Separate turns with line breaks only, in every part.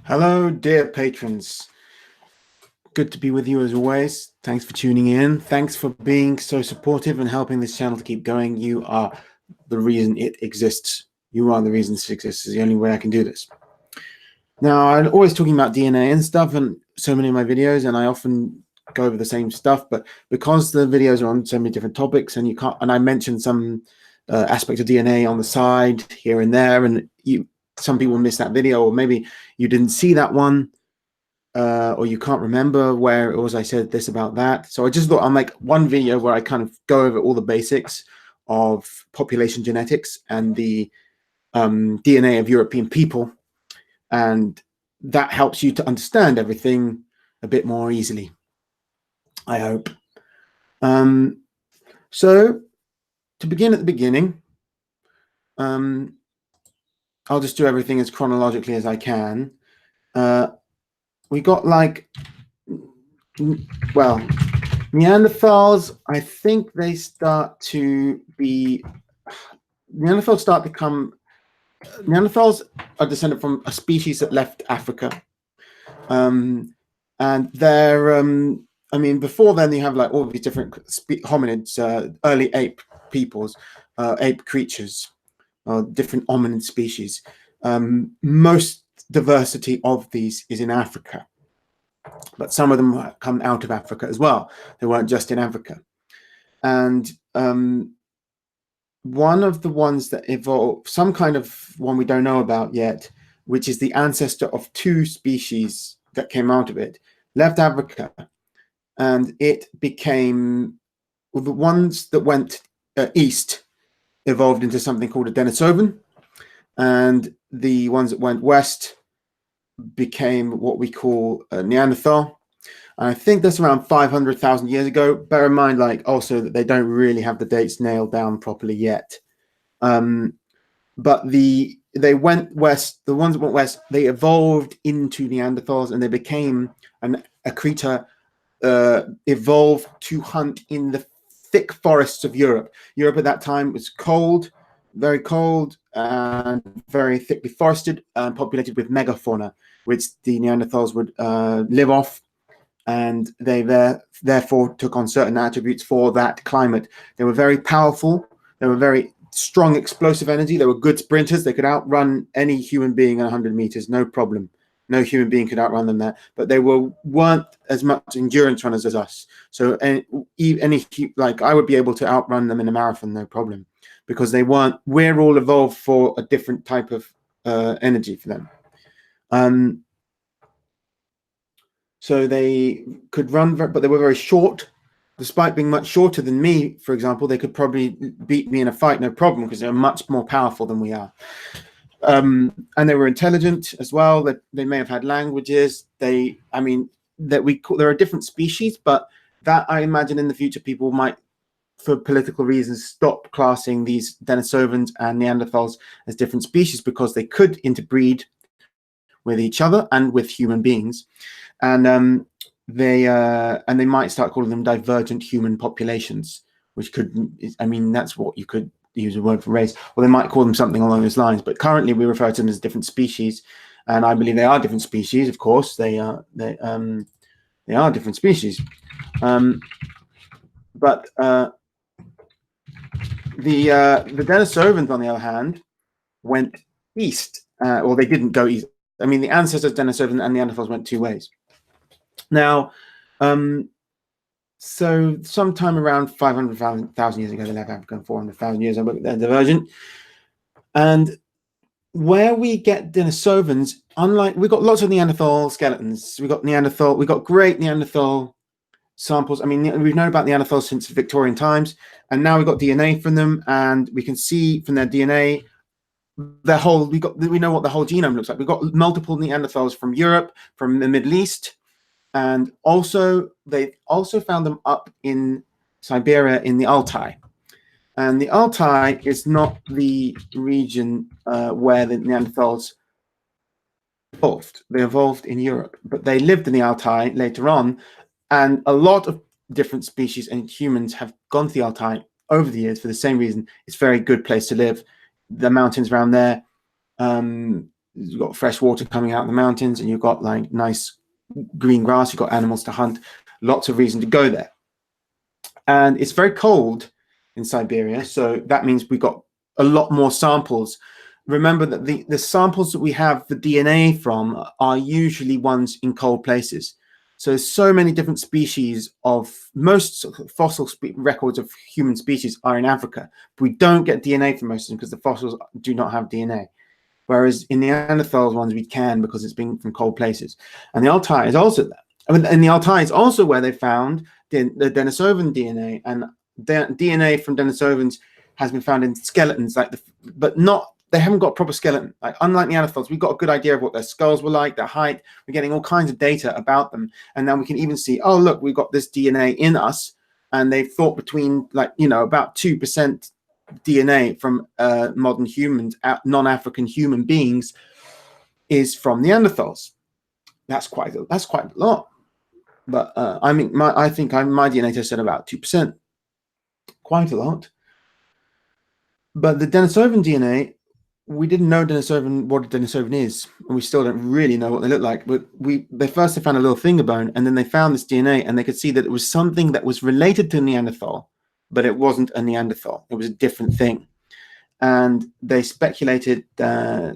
Hello, dear patrons. Good to be with you as always. Thanks for tuning in. Thanks for being so supportive and helping this channel to keep going. You are the reason it exists. You are the reason this exists. It's the only way I can do this. Now, I'm always talking about DNA and stuff in so many of my videos, and I often go over the same stuff, but because the videos are on so many different topics and you can't, and I mentioned some aspects of DNA on the side here and there, and some people miss that video, or maybe you didn't see that one, or you can't remember where it was I said this about that. So I just thought I'll make one video where I kind of go over all the basics of population genetics and the DNA of European people, and that helps you to understand everything a bit more easily, I hope. So to begin at the beginning, I'll just do everything as chronologically as I can. We got Neanderthals, I think they start to be, Neanderthals are descended from a species that left Africa. And they're, I mean, before then you have like all these different hominids, early ape peoples, ape creatures, different hominid species. Most diversity of these is in Africa, but some of them come out of Africa as well. They weren't just in Africa. And one of the ones that evolved, some kind of one we don't know about yet, which is the ancestor of two species that came out of it, left Africa, and it became, well, the ones that went east evolved into something called a Denisovan, and the ones that went west became what we call a Neanderthal. And I think that's around 500,000 years ago. Bear in mind, like, also that they don't really have the dates nailed down properly yet. But they went west. The ones that went west, they evolved into Neanderthals, and they became a creature evolved to hunt in the thick forests of Europe. Europe at that time was cold, very cold, and very thickly forested and populated with megafauna, which the Neanderthals would live off, and they therefore took on certain attributes for that climate. They were very powerful. They were very strong, explosive energy. They were good sprinters. They could outrun any human being at 100 meters, no problem. No human being could outrun them there, but they weren't as much endurance runners as us. So any like I would be able to outrun them in a marathon, no problem, because they weren't. We're all evolved for a different type of energy for them. So they could run, but they were very short. Despite being much shorter than me, for example, they could probably beat me in a fight, no problem, because they're much more powerful than we are. And they were intelligent as well. That they may have had languages. There are different species, but that I imagine in the future people might, for political reasons, stop classing these Denisovans and Neanderthals as different species, because they could interbreed with each other and with human beings, and they might start calling them divergent human populations, which could, I mean, that's what you could use a word for race, or they might call them something along those lines. But currently we refer to them as different species, and I believe they are different species. Of course, they are different species. But the Denisovans, on the other hand, went east, or they didn't go east. I mean, the ancestors Denisovan and Neanderthals went two ways. Now, so sometime around 500,000 years ago, they left Africa, 400,000 years ago, they're divergent. And where we get Denisovans, unlike, we've got lots of Neanderthal skeletons. We got great Neanderthal samples. I mean, we've known about Neanderthals since Victorian times, and now we've got DNA from them, and we can see from their DNA we know what the whole genome looks like. We've got multiple Neanderthals from Europe, from the Middle East, and also they also found them up in Siberia in the Altai. And the Altai is not the region where the Neanderthals evolved. They evolved in Europe, but they lived in the Altai later on, and a lot of different species and humans have gone to the Altai over the years for the same reason. It's a very good place to live. The mountains around there, you've got fresh water coming out of the mountains, and you've got like nice green grass, you've got animals to hunt, lots of reason to go there. And it's very cold in Siberia, so that means we've got a lot more samples. Remember that the samples that we have the DNA from are usually ones in cold places. So many different species of most fossil records of human species are in Africa. But we don't get DNA from most of them because the fossils do not have DNA. Whereas in the Neanderthals ones, we can because it's been from cold places. And the Altai is also there. And the Altai is also where they found the Denisovan DNA. And the DNA from Denisovans has been found in skeletons, but not. They haven't got proper skeleton. Like, unlike Neanderthals, we've got a good idea of what their skulls were like, their height. We're getting all kinds of data about them. And now we can even see, oh, look, we've got this DNA in us. And they've thought between, about 2% DNA from modern humans, non-African human beings, is from Neanderthals. That's quite a lot. But I think my DNA test said about 2%. Quite a lot. But the Denisovan DNA, we didn't know what a Denisovan is, and we still don't really know what they look like. But they found a little finger bone, and then they found this DNA, and they could see that it was something that was related to Neanderthal, but it wasn't a Neanderthal. It was a different thing. And they speculated, they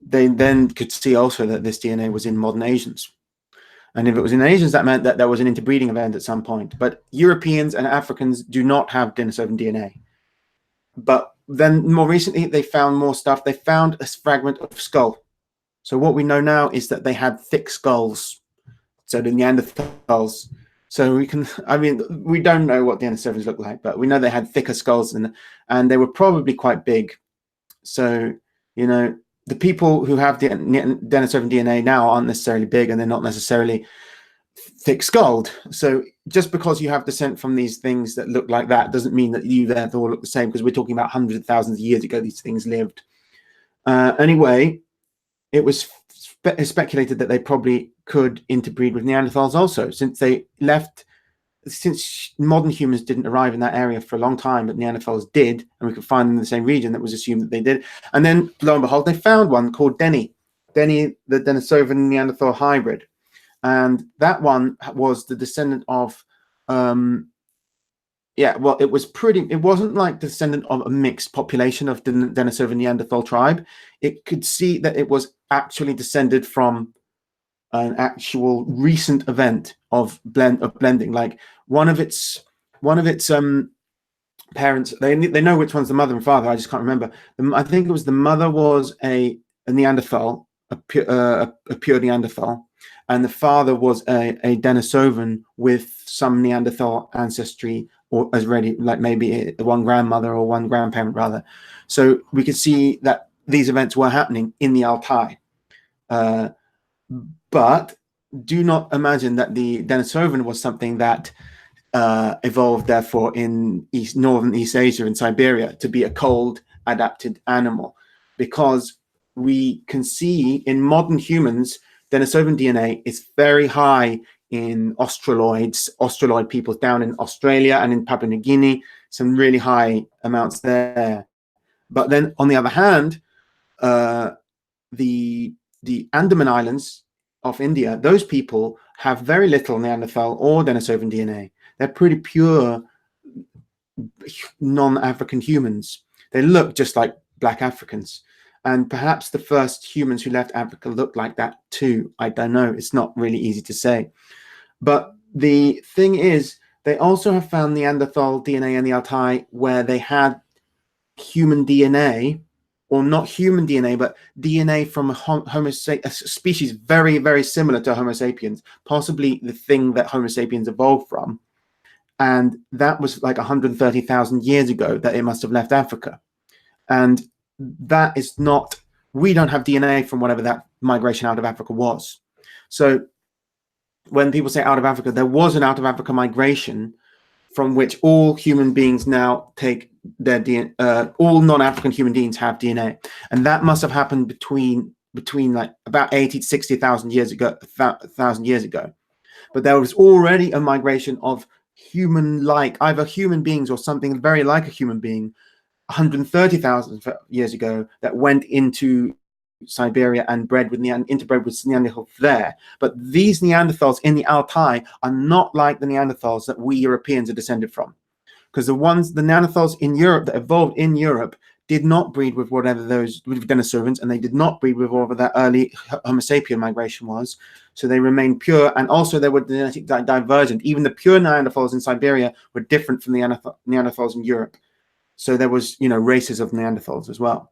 then could see also that this DNA was in modern Asians. And if it was in Asians, that meant that there was an interbreeding event at some point. But Europeans and Africans do not have Denisovan DNA. But then more recently, they found more stuff. They found a fragment of skull. So what we know now is that they had thick skulls. So the Neanderthals. So we don't know what the Denisovans look like, but we know they had thicker skulls and they were probably quite big. So, the people who have the Denisovan DNA now aren't necessarily big, and they're not necessarily thick-skulled. So just because you have descent from these things that look like that doesn't mean that you therefore look the same, because we're talking about hundreds of thousands of years ago these things lived. Anyway, it was speculated that they probably could interbreed with Neanderthals also, since modern humans didn't arrive in that area for a long time, but Neanderthals did, and we could find them in the same region. That was assumed that they did. And then, lo and behold, they found one called Denny, the Denisovan Neanderthal hybrid. And that one was the descendant of, it wasn't like the descendant of a mixed population of the Denisovan Neanderthal tribe. It could see that it was actually descended from an actual recent event of blending. Like one of its parents, they know which one's the mother and father. I just can't remember. I think it was the mother was a Neanderthal, a pure Neanderthal, and the father was a Denisovan with some Neanderthal ancestry, or as ready, like maybe one grandmother or one grandparent rather. So we could see that these events were happening in the Altai. But do not imagine that the Denisovan was something that evolved, therefore, in northern East Asia and Siberia to be a cold adapted animal, because we can see in modern humans, Denisovan DNA is very high in Australoid peoples down in Australia and in Papua New Guinea, some really high amounts there. But then, on the other hand, the Andaman Islands of India, those people have very little Neanderthal or Denisovan DNA. They're pretty pure non-African humans. They look just like black Africans. And perhaps the first humans who left Africa looked like that too. I don't know. It's not really easy to say. But the thing is, they also have found Neanderthal DNA in the Altai where they had human DNA, or not human DNA, but DNA from a species very, very similar to Homo sapiens, possibly the thing that Homo sapiens evolved from. And that was like 130,000 years ago that it must have left Africa. And that is not, we don't have DNA from whatever that migration out of Africa was. So when people say out of Africa, there was an out of Africa migration from which all human beings now take their DNA, all non-African human beings have DNA. And that must have happened between like about 80 to 60,000 years ago, 1,000 years ago. But there was already a migration of human-like, either human beings or something very like a human being, 130,000 years ago that went into Siberia and interbred with Neanderthals there. But these Neanderthals in the Altai are not like the Neanderthals that we Europeans are descended from, because the Neanderthals in Europe that evolved in Europe did not breed with whatever those with Denisovans, and they did not breed with whatever that early Homo sapien migration was. So they remained pure, and also they were genetic divergent. Even the pure Neanderthals in Siberia were different from the Neanderthals in Europe. So there was, races of Neanderthals as well.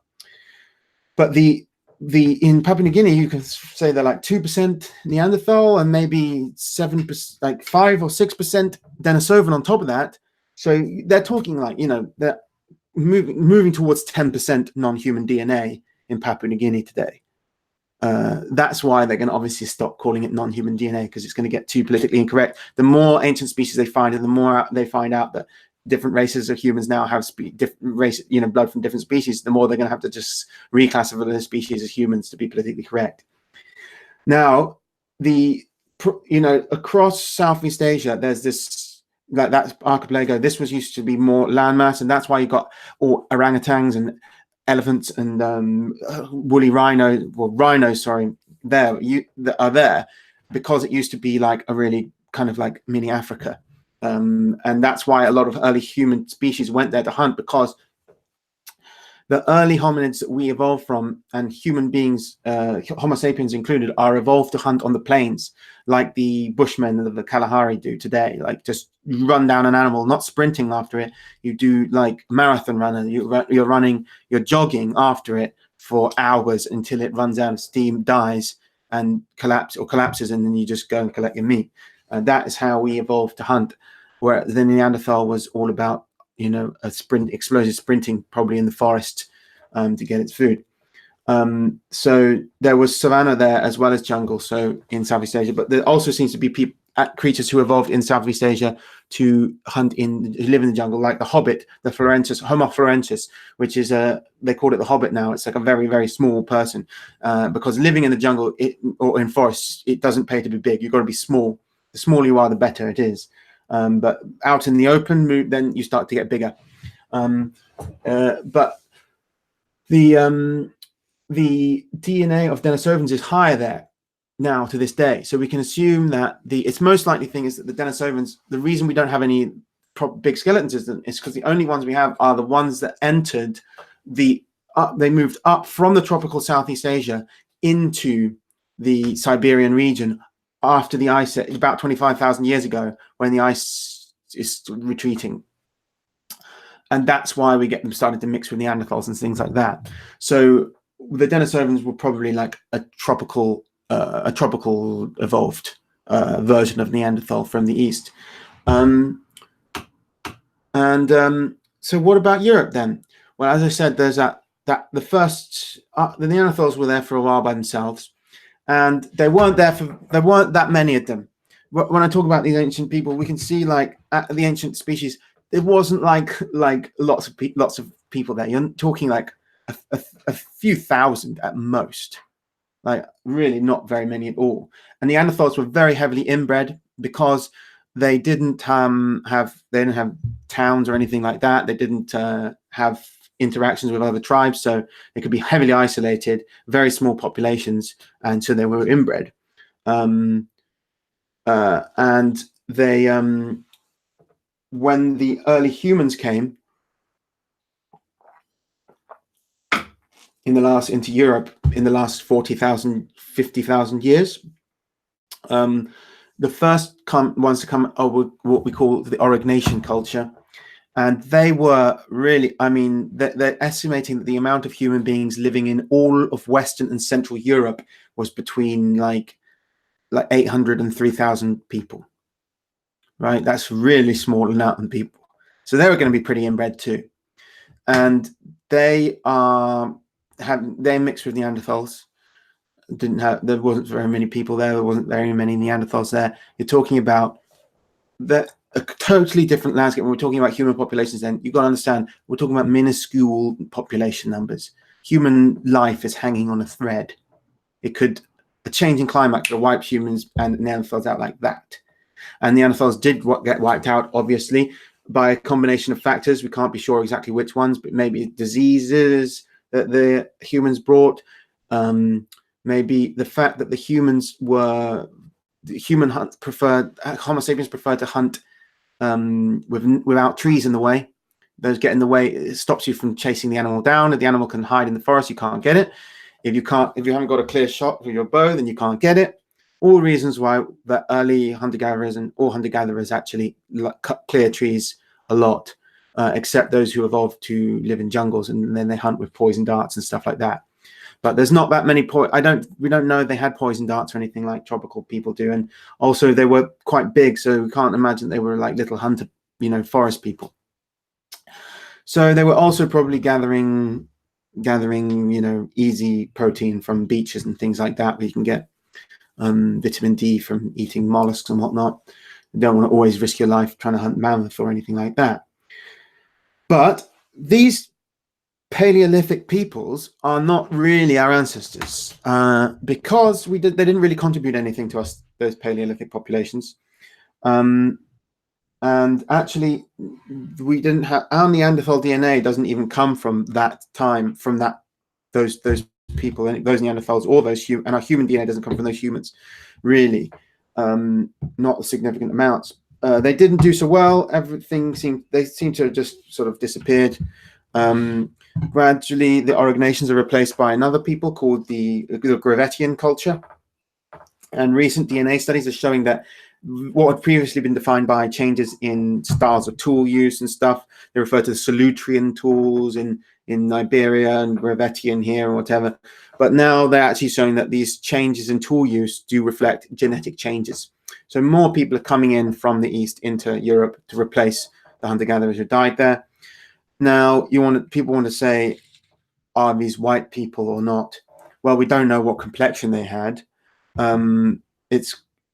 But in Papua New Guinea, you can say they're like 2% Neanderthal and maybe 7%, like 5 or 6% Denisovan on top of that. So they're talking like, they're moving towards 10% non-human DNA in Papua New Guinea today. That's why they're going to obviously stop calling it non-human DNA, because it's going to get too politically incorrect. The more ancient species they find, and the more they find out that different races of humans now have different race, blood from different species, the more they're going to have to just reclassify the species as humans to be politically correct. Now, across Southeast Asia, there's this, like that archipelago. This was used to be more landmass, and that's why you got all orangutans and elephants and woolly rhinos, that are there, because it used to be like a really kind of like mini Africa. And that's why a lot of early human species went there to hunt, because the early hominids that we evolved from, and human beings, Homo sapiens included, are evolved to hunt on the plains, like the Bushmen of the Kalahari do today. Like just run down an animal, not sprinting after it. You do like marathon runner. You're jogging after it for hours until it runs out of steam, dies, and collapses, and then you just go and collect your meat. That is how we evolved to hunt. Where the Neanderthal was all about, explosive sprinting, probably in the forest, to get its food. So there was savanna there as well as jungle, so in Southeast Asia. But there also seems to be creatures who evolved in Southeast Asia to live in the jungle, like the hobbit, the Florensis, Homo florensis, which is they call it the hobbit now. It's like a very, very small person, because living in the jungle or in forests, it doesn't pay to be big. You've got to be small. The smaller you are, the better it is. But out in the open, then you start to get bigger. But the DNA of Denisovans is higher there now to this day. So we can assume that its most likely thing is that the Denisovans, the reason we don't have any big skeletons is because the only ones we have are the ones that entered they moved up from the tropical Southeast Asia into the Siberian region after the ice, about 25,000 years ago, when the ice is retreating. And that's why we get them started to mix with Neanderthals and things like that. So the Denisovans were probably like a tropical evolved version of Neanderthal from the east. So what about Europe then? Well, as I said, there's the Neanderthals were there for a while by themselves, and there weren't that many of them. When I talk about these ancient people, we can see like at the ancient species, there wasn't like lots of people there. You're talking like a few thousand at most, like really not very many at all. And the Neanderthals were very heavily inbred because they didn't have towns or anything like that. They didn't have interactions with other tribes, so they could be heavily isolated, very small populations, and so they were inbred. And they when the early humans came into Europe in the last 40,000, 50,000 years, the first ones to come are what we call the Aurignacian culture. And they were really, they're estimating that the amount of human beings living in all of Western and Central Europe was between like 800 and 3,000 people, right? That's really small amount of people. So they were going to be pretty inbred too. And they mixed with Neanderthals. There wasn't very many people there. There wasn't very many Neanderthals there. You're talking about a totally different landscape. When we're talking about human populations, then you've got to understand we're talking about minuscule population numbers. Human life is hanging on a thread. A change in climate could wipe humans and Neanderthals out like that. And Neanderthals did get wiped out, obviously, by a combination of factors. We can't be sure exactly which ones, but maybe diseases that the humans brought, maybe the fact that the humans were Homo sapiens preferred to hunt without trees in the way. Those get in the way. It stops you from chasing the animal down. If the animal can hide in the forest, you can't get it. If you haven't got a clear shot with your bow, then you can't get it. All reasons why the early hunter-gatherers and all hunter-gatherers actually cut clear trees a lot, except those who evolved to live in jungles, and then they hunt with poison darts and stuff like that. But there's not that many we don't know they had poison darts or anything like tropical people do. And also they were quite big, so we can't imagine they were like little hunter, forest people. So they were also probably gathering, easy protein from beaches and things like that, where you can get vitamin D from eating mollusks and whatnot. You don't want to always risk your life trying to hunt mammoth or anything like that. But these Paleolithic peoples are not really our ancestors, because they didn't really contribute anything to us, those Paleolithic populations. And actually, we didn't have our Neanderthal DNA doesn't even come from that time, from those people, those Neanderthals, or and our human DNA doesn't come from those humans, really, not significant amounts. They didn't do so well. They seem to have just sort of disappeared. Gradually, the Aurignacians are replaced by another people called the Gravettian culture. And recent DNA studies are showing that what had previously been defined by changes in styles of tool use and stuff, they refer to the Solutrean tools in Iberia and Gravettian here or whatever. But now they're actually showing that these changes in tool use do reflect genetic changes. So more people are coming in from the East into Europe to replace the hunter-gatherers who died there. Now, people want to say, are these white people or not? Well, we don't know what complexion they had.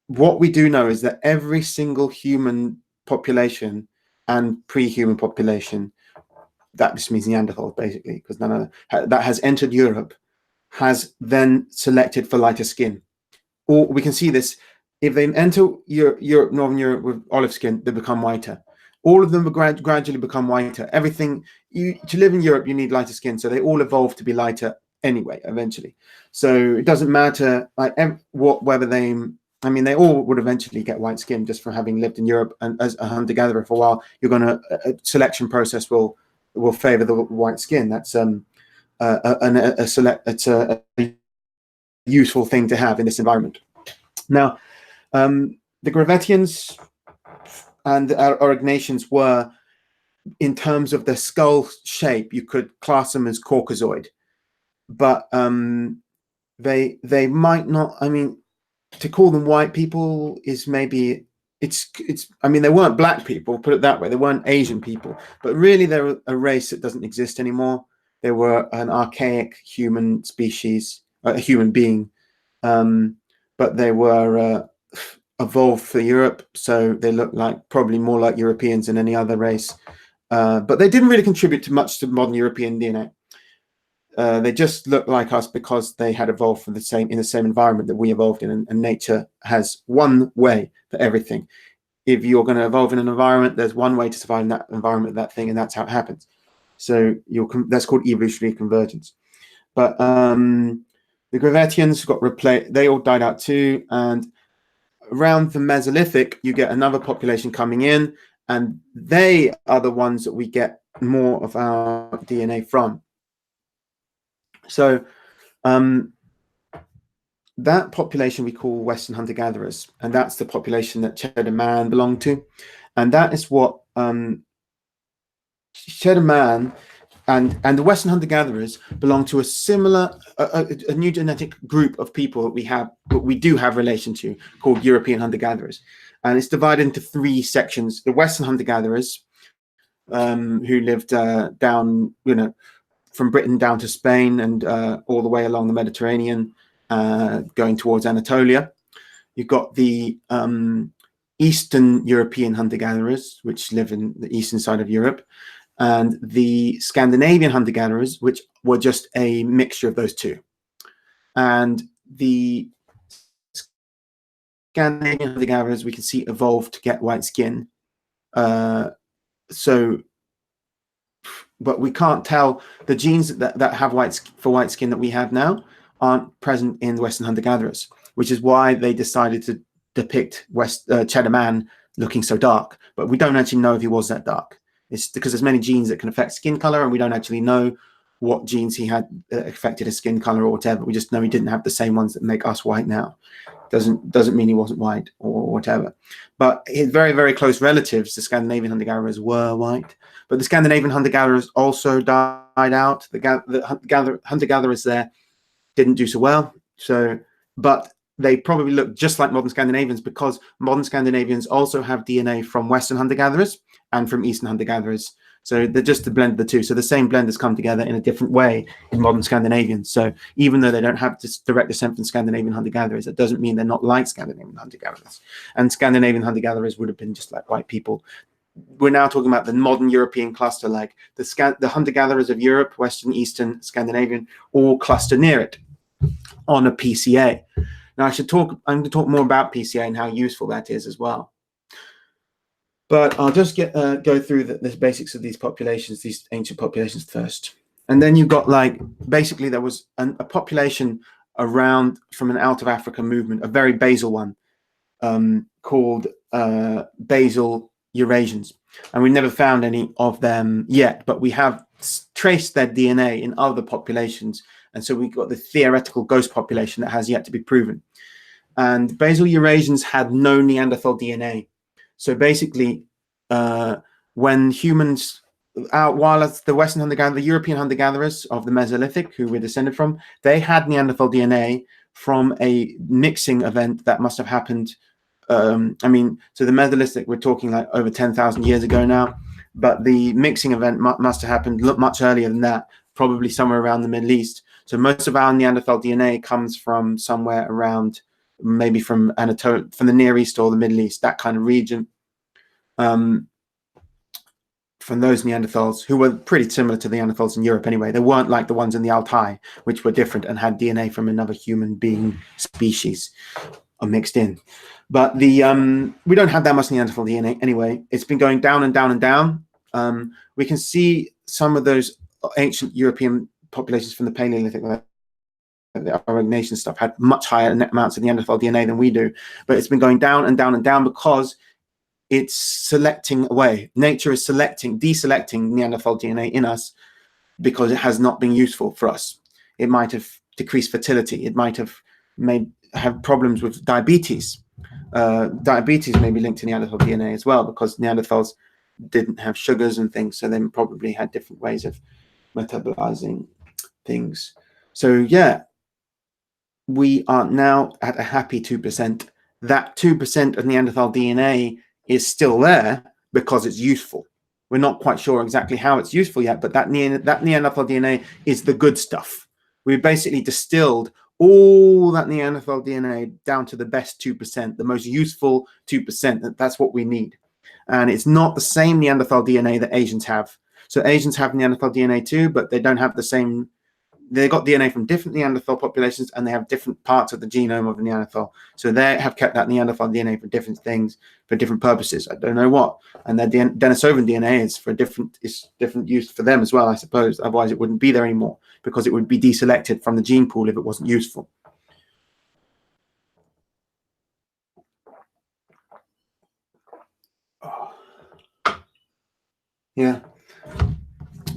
What we do know is that every single human population and pre-human population, that just means Neanderthals basically, because none of that has entered Europe, has then selected for lighter skin. Or we can see this, if they enter Europe, Northern Europe with olive skin, they become whiter. All of them will gradually become whiter. To live in Europe, you need lighter skin, so they all evolve to be lighter anyway, eventually. So it doesn't matter whether they all would eventually get white skin just from having lived in Europe and as a hunter-gatherer for a while. A selection process will favor the white skin. That's it's a useful thing to have in this environment. Now, the Gravettians and the Aurignacians were, in terms of their skull shape, you could class them as Caucasoid, but they might not. I mean, to call them white people is maybe they weren't black people, put it that way. They weren't Asian people, but really they're a race that doesn't exist anymore. They were an archaic human species, a human being, but they were evolved for Europe, so they look probably more like Europeans than any other race. But they didn't really contribute much to modern European DNA. They just look like us because they had evolved in the same environment that we evolved in, and nature has one way for everything. If you're going to evolve in an environment, there's one way to survive in that environment, that thing, and that's how it happens. So that's called evolutionary convergence. But the Gravettians got replaced; they all died out too. And around the Mesolithic, you get another population coming in, and they are the ones that we get more of our DNA from. So that population we call Western hunter-gatherers, and that's the population that Cheddar Man belonged to. And that is what Cheddar Man and the Western hunter-gatherers belong to a similar, a new genetic group of people that we do have relation to, called European hunter-gatherers. And it's divided into three sections: the Western hunter-gatherers, who lived down, from Britain down to Spain and all the way along the Mediterranean, going towards Anatolia. You've got the Eastern European hunter-gatherers, which live in the eastern side of Europe, and the Scandinavian hunter-gatherers, which were just a mixture of those two. And the Scandinavian hunter-gatherers, we can see, evolved to get white skin So, but we can't tell the genes that have white skin that we have now aren't present in the Western hunter-gatherers, which is why they decided to depict Cheddar Man looking so dark. But we don't actually know if he was that dark. It's because there's many genes that can affect skin color, and we don't actually know what genes he had affected his skin color or whatever. We just know he didn't have the same ones that make us white now. Doesn't mean he wasn't white or whatever. But his very, very close relatives, the Scandinavian hunter-gatherers, were white. But the Scandinavian hunter-gatherers also died out. The hunter-gatherers there didn't do so well. But they probably look just like modern Scandinavians, because modern Scandinavians also have DNA from Western hunter-gatherers and from Eastern hunter-gatherers. So they're just a blend of the two. So the same blend has come together in a different way in modern Scandinavians. So even though they don't have this direct descent from Scandinavian hunter-gatherers, that doesn't mean they're not like Scandinavian hunter-gatherers. And Scandinavian hunter-gatherers would have been just like white people. We're now talking about the modern European cluster, like the hunter-gatherers of Europe, Western, Eastern, Scandinavian, all cluster near it on a PCA. Now I'm going to talk more about PCA and how useful that is as well. But I'll just go through the basics of these populations, these ancient populations first. And then you've got, like, basically there was a population around from an out of Africa movement, a very basal one, called basal Eurasians. And we never found any of them yet, but we have traced their DNA in other populations. And so we've got the theoretical ghost population that has yet to be proven. And basal Eurasians had no Neanderthal DNA. So basically, when humans, while the Western hunter-gatherers, the European hunter-gatherers of the Mesolithic, who we're descended from, they had Neanderthal DNA from a mixing event that must have happened. So the Mesolithic, we're talking like over 10,000 years ago now, but the mixing event must have happened much earlier than that, probably somewhere around the Middle East. So most of our Neanderthal DNA comes from somewhere around, maybe from Anatolia, from the Near East or the Middle East, that kind of region, from those Neanderthals, who were pretty similar to the Neanderthals in Europe anyway. They weren't like the ones in the Altai, which were different and had DNA from another human being species mixed in. But we don't have that much Neanderthal DNA anyway. It's been going down and down and down. We can see some of those ancient European populations from the Paleolithic, the Aurignacian stuff, had much higher amounts of Neanderthal DNA than we do, but it's been going down and down and down because it's selecting away. Nature is deselecting Neanderthal DNA in us because it has not been useful for us. It might have decreased fertility. It might have have problems with diabetes. Diabetes may be linked to Neanderthal DNA as well, because Neanderthals didn't have sugars and things, so they probably had different ways of metabolizing things. So yeah, we are now at a happy 2%. That 2% of Neanderthal DNA is still there because it's useful. We're not quite sure exactly how it's useful yet, but that Neanderthal DNA is the good stuff. We basically distilled all that Neanderthal DNA down to the best 2%, the most useful 2%. That's what we need. And it's not the same Neanderthal DNA that Asians have. So Asians have Neanderthal DNA too, but they don't have the same. They got DNA from different Neanderthal populations, and they have different parts of the genome of the Neanderthal. So they have kept that Neanderthal DNA for different things, for different purposes. I don't know what. And their Denisovan DNA is for different use for them as well, I suppose. Otherwise, it wouldn't be there anymore, because it would be deselected from the gene pool if it wasn't useful. Yeah.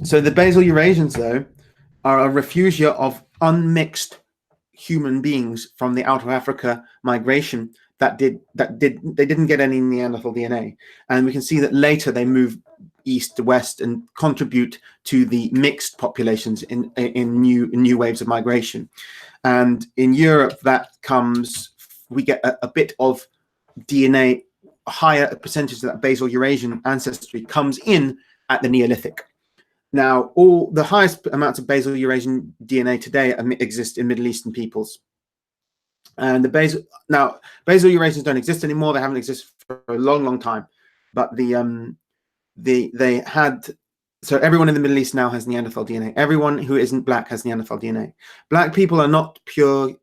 So the basal Eurasians, though, are a refugia of unmixed human beings from the out of Africa migration they didn't get any Neanderthal DNA, and we can see that later they move east to west and contribute to the mixed populations in new waves of migration. And in Europe, we get a bit of DNA, a higher percentage of that basal Eurasian ancestry comes in at the Neolithic. Now, all the highest amounts of basal Eurasian DNA today exist in Middle Eastern peoples. And basal Eurasians don't exist anymore. They haven't existed for a long, long time. But so everyone in the Middle East now has Neanderthal DNA. Everyone who isn't black has Neanderthal DNA. Black people are not pure,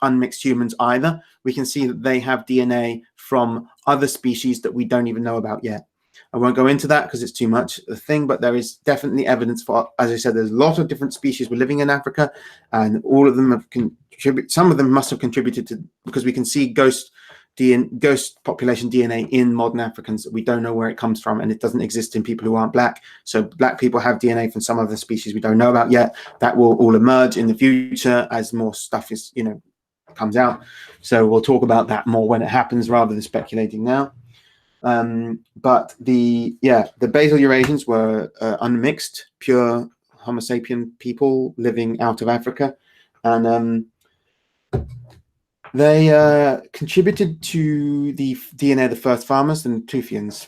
unmixed humans either. We can see that they have DNA from other species that we don't even know about yet. I won't go into that because it's too much a thing, but there is definitely evidence for, as I said, there's a lot of different species were living in Africa, and all of them have contributed. Some of them must have contributed to, because we can see ghost population DNA in modern Africans. We don't know where it comes from, and it doesn't exist in people who aren't black. So black people have DNA from some other species we don't know about yet. That will all emerge in the future as more stuff is, comes out. So we'll talk about that more when it happens rather than speculating now. But the basal Eurasians were unmixed, pure Homo sapien people living out of Africa, and they contributed to the DNA of the first farmers and Tufians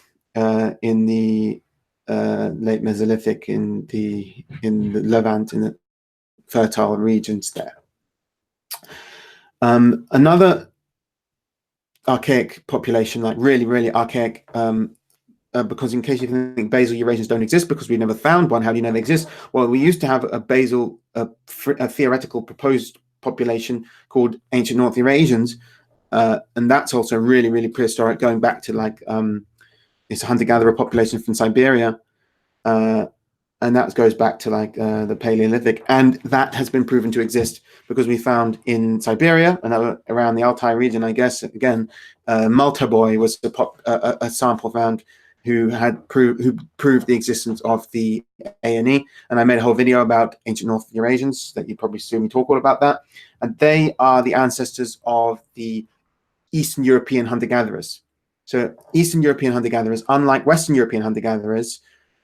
in the late Mesolithic in the Levant, in the fertile regions there. Another archaic population, like really archaic, because in case you think basal Eurasians don't exist because we never found one, how do you know they exist? Well, we used to have a basal, a theoretical proposed population called ancient North Eurasians, and that's also really prehistoric, going back to like it's a hunter-gatherer population from Siberia, and that goes back to like the Paleolithic, and that has been proven to exist because we found in Siberia and around the Altai region, I guess, again, Maltaboy was a sample found who proved the existence of the A&E, and I made a whole video about ancient North Eurasians that you probably see me talk all about that, and they are the ancestors of the Eastern European hunter-gatherers. So Eastern European hunter-gatherers, unlike Western European hunter-gatherers,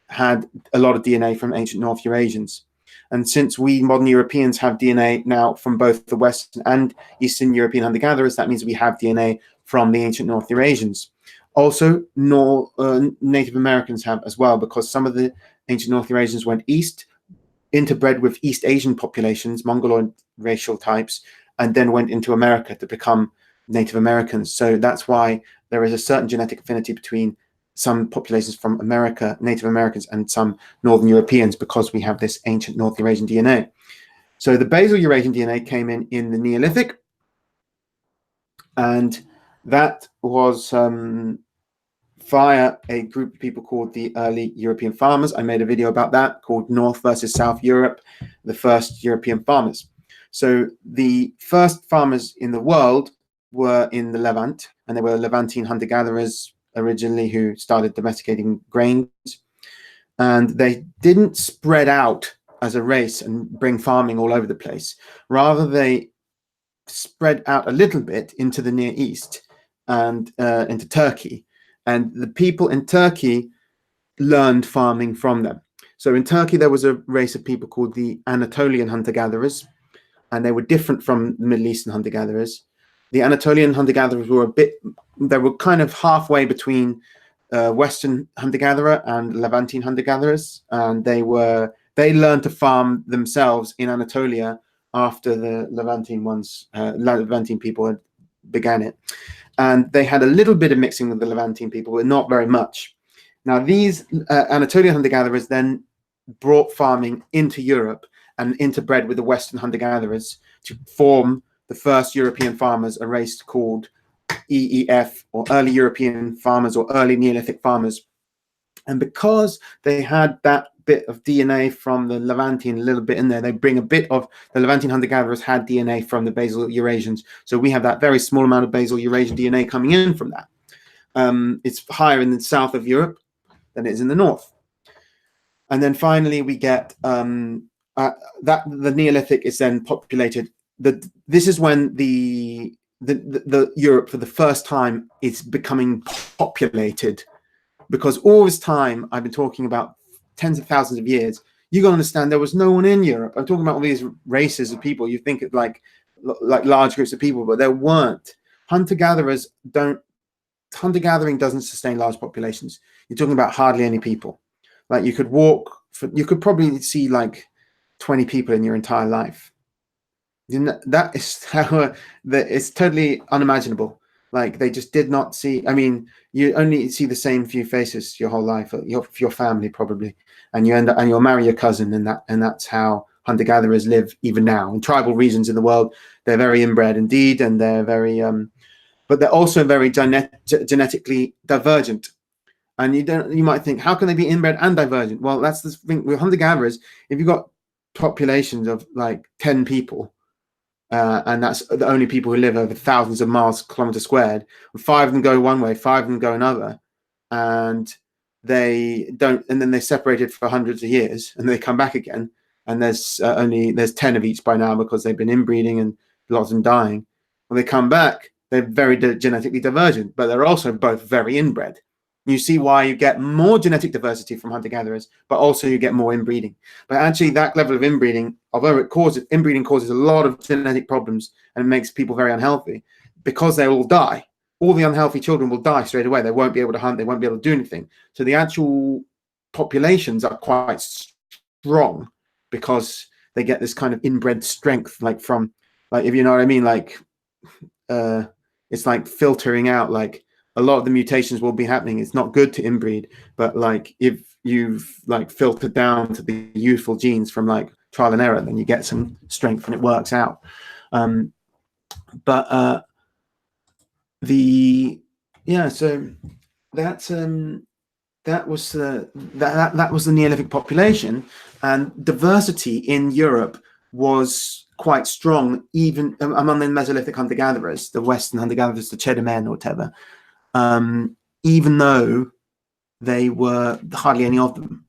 had a lot of DNA from ancient North Eurasians. And since we modern Europeans have DNA now from both the Western and Eastern European hunter-gatherers, that means we have DNA from the ancient North Eurasians. Also, Native Americans have as well, because some of the ancient North Eurasians went east, interbred with East Asian populations, Mongoloid racial types, and then went into America to become Native Americans. So that's why there is a certain genetic affinity between some populations from America, Native Americans, and some Northern Europeans, because we have this ancient North Eurasian DNA. So the basal Eurasian DNA came in the Neolithic, and that was via a group of people called the early European farmers. I made a video about that called North versus South Europe, the first European farmers. So the first farmers in the world were in the Levant, and they were Levantine hunter-gatherers originally who started domesticating grains, and they didn't spread out as a race and bring farming all over the place. Rather, they spread out a little bit into the Near East and into Turkey, and the people in Turkey learned farming from them. So in Turkey there was a race of people called the Anatolian hunter-gatherers, and they were different from the Middle Eastern hunter-gatherers. The Anatolian hunter-gatherers were they were kind of halfway between Western hunter-gatherer and Levantine hunter-gatherers, and they learned to farm themselves in Anatolia after the Levantine people had began it, and they had a little bit of mixing with the Levantine people, but not very much. Now these Anatolian hunter-gatherers then brought farming into Europe and interbred with the Western hunter-gatherers to form the first European farmers, a race called EEF, or early European farmers, or early Neolithic farmers. And because they had that bit of DNA from the Levantine, a little bit in there, they bring a bit of the Levantine hunter-gatherers had DNA from the basal Eurasians. So we have that very small amount of basal Eurasian DNA coming in from that. It's higher in the south of Europe than it is in the north. And then finally we get that the Neolithic is then populated. This is when the Europe for the first time is becoming populated, because all this time I've been talking about tens of thousands of years. You got to understand there was no one in Europe. I'm talking about all these races of people. You think of like large groups of people, but there weren't. Hunter-gathering doesn't sustain large populations. You're talking about hardly any people. Like you could probably see like 20 people in your entire life. That is how it's totally unimaginable. Like they just did not see. I mean, you only see the same few faces your whole life, your family probably, and you'll marry your cousin, and that's how hunter-gatherers live even now. In tribal regions in the world, they're very inbred indeed, and they're very, but they're also very genetically divergent. And you might think, how can they be inbred and divergent? Well, that's the thing with hunter-gatherers. If you've got populations of like 10 people, and that's the only people who live over thousands of miles, kilometers squared, 5 of them go one way, 5 of them go another, and they don't, and then they're separated for hundreds of years, and they come back again, and there's 10 of each by now because they've been inbreeding and lots of them dying. When they come back, they're very genetically divergent, but they're also both very inbred. You see why you get more genetic diversity from hunter-gatherers, but also you get more inbreeding. But actually, that level of inbreeding, although inbreeding causes a lot of genetic problems and makes people very unhealthy, because they all die. All the unhealthy children will die straight away. They won't be able to hunt. They won't be able to do anything. So the actual populations are quite strong because they get this kind of inbred strength, like from, like, if you know what I mean, like it's like filtering out, like a lot of the mutations will be happening. It's not good to inbreed, but like if you've like filtered down to the useful genes from like trial and error, then you get some strength and it works out. So that's that was the Neolithic population, and diversity in Europe was quite strong, even among the Mesolithic hunter-gatherers, the Western hunter-gatherers, the Cheddar Men or whatever. Even though they were hardly any of them,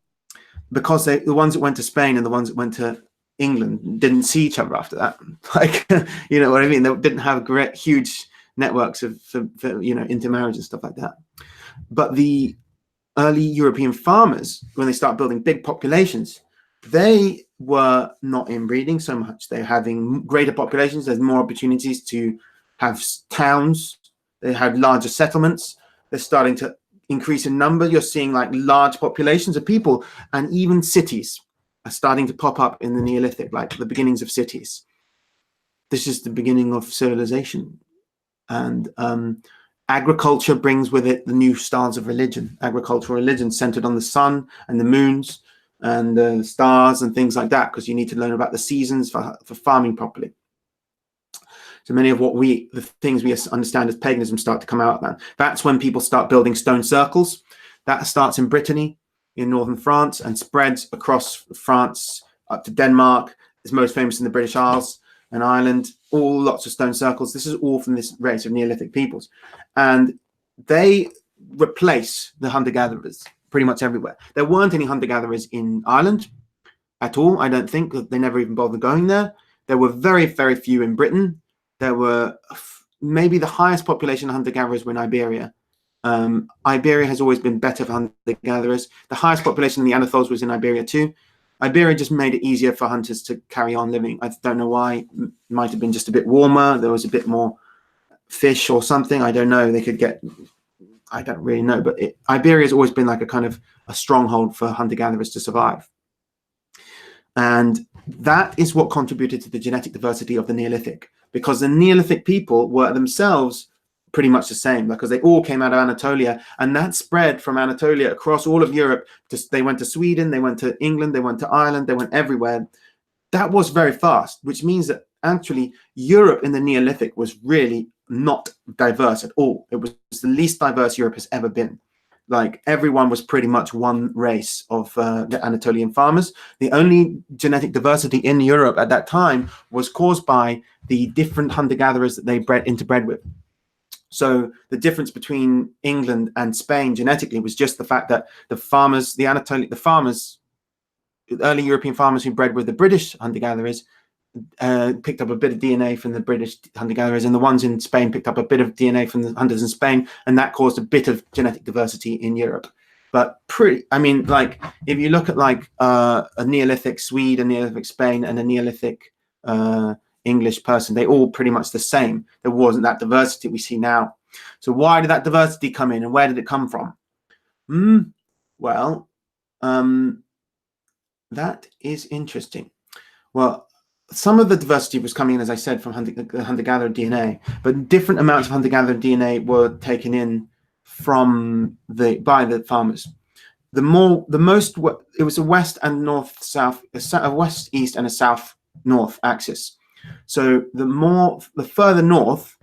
because the ones that went to Spain and the ones that went to England didn't see each other after that. Like, you know what I mean? They didn't have huge networks of intermarriage and stuff like that. But the early European farmers, when they start building big populations, they were not inbreeding so much. They're having greater populations. There's more opportunities to have towns. They had larger settlements. They're starting to increase in number. You're seeing like large populations of people, and even cities are starting to pop up in the Neolithic, like the beginnings of cities. This is the beginning of civilization. And agriculture brings with it the new styles of religion. Agricultural religion centered on the sun and the moons and the stars and things like that, because you need to learn about the seasons for farming properly. So many of the things we understand as paganism start to come out of that. That's when people start building stone circles. That starts in Brittany, in northern France, and spreads across France up to Denmark. It's most famous in the British Isles and Ireland. All lots of stone circles. This is all from this race of Neolithic peoples. And they replace the hunter-gatherers pretty much everywhere. There weren't any hunter-gatherers in Ireland at all, I don't think. They never even bothered going there. There were very, very few in Britain. There were maybe the highest population of hunter-gatherers were in Iberia. Iberia has always been better for hunter-gatherers. The highest population in the Neanderthals was in Iberia too. Iberia just made it easier for hunters to carry on living. I don't know why. It might have been just a bit warmer. There was a bit more fish or something. I don't know. They could get, I don't really know. But Iberia has always been like a kind of a stronghold for hunter-gatherers to survive. And that is what contributed to the genetic diversity of the Neolithic, because the Neolithic people were themselves pretty much the same, because they all came out of Anatolia, and that spread from Anatolia across all of Europe. They went to Sweden, they went to England, they went to Ireland, they went everywhere. That was very fast, which means that actually Europe in the Neolithic was really not diverse at all. It was the least diverse Europe has ever been. Like, everyone was pretty much one race of the Anatolian farmers. The only genetic diversity in Europe at that time was caused by the different hunter-gatherers that they interbred with. So the difference between England and Spain genetically was just the fact that the early European farmers who bred with the British hunter-gatherers picked up a bit of DNA from the British hunter-gatherers, and the ones in Spain picked up a bit of DNA from the hunters in Spain, and that caused a bit of genetic diversity in Europe. But if you look at like a Neolithic Swede, a Neolithic Spain, and a Neolithic English person, they all pretty much the same. There wasn't that diversity we see now. So why did that diversity come in, and where did it come from? That is interesting. Well, some of the diversity was coming in, as I said, from hunter-gatherer DNA, but different amounts of hunter-gatherer DNA were taken in by the farmers. It was a west and north-south, a west-east and a south-north axis. So the further north,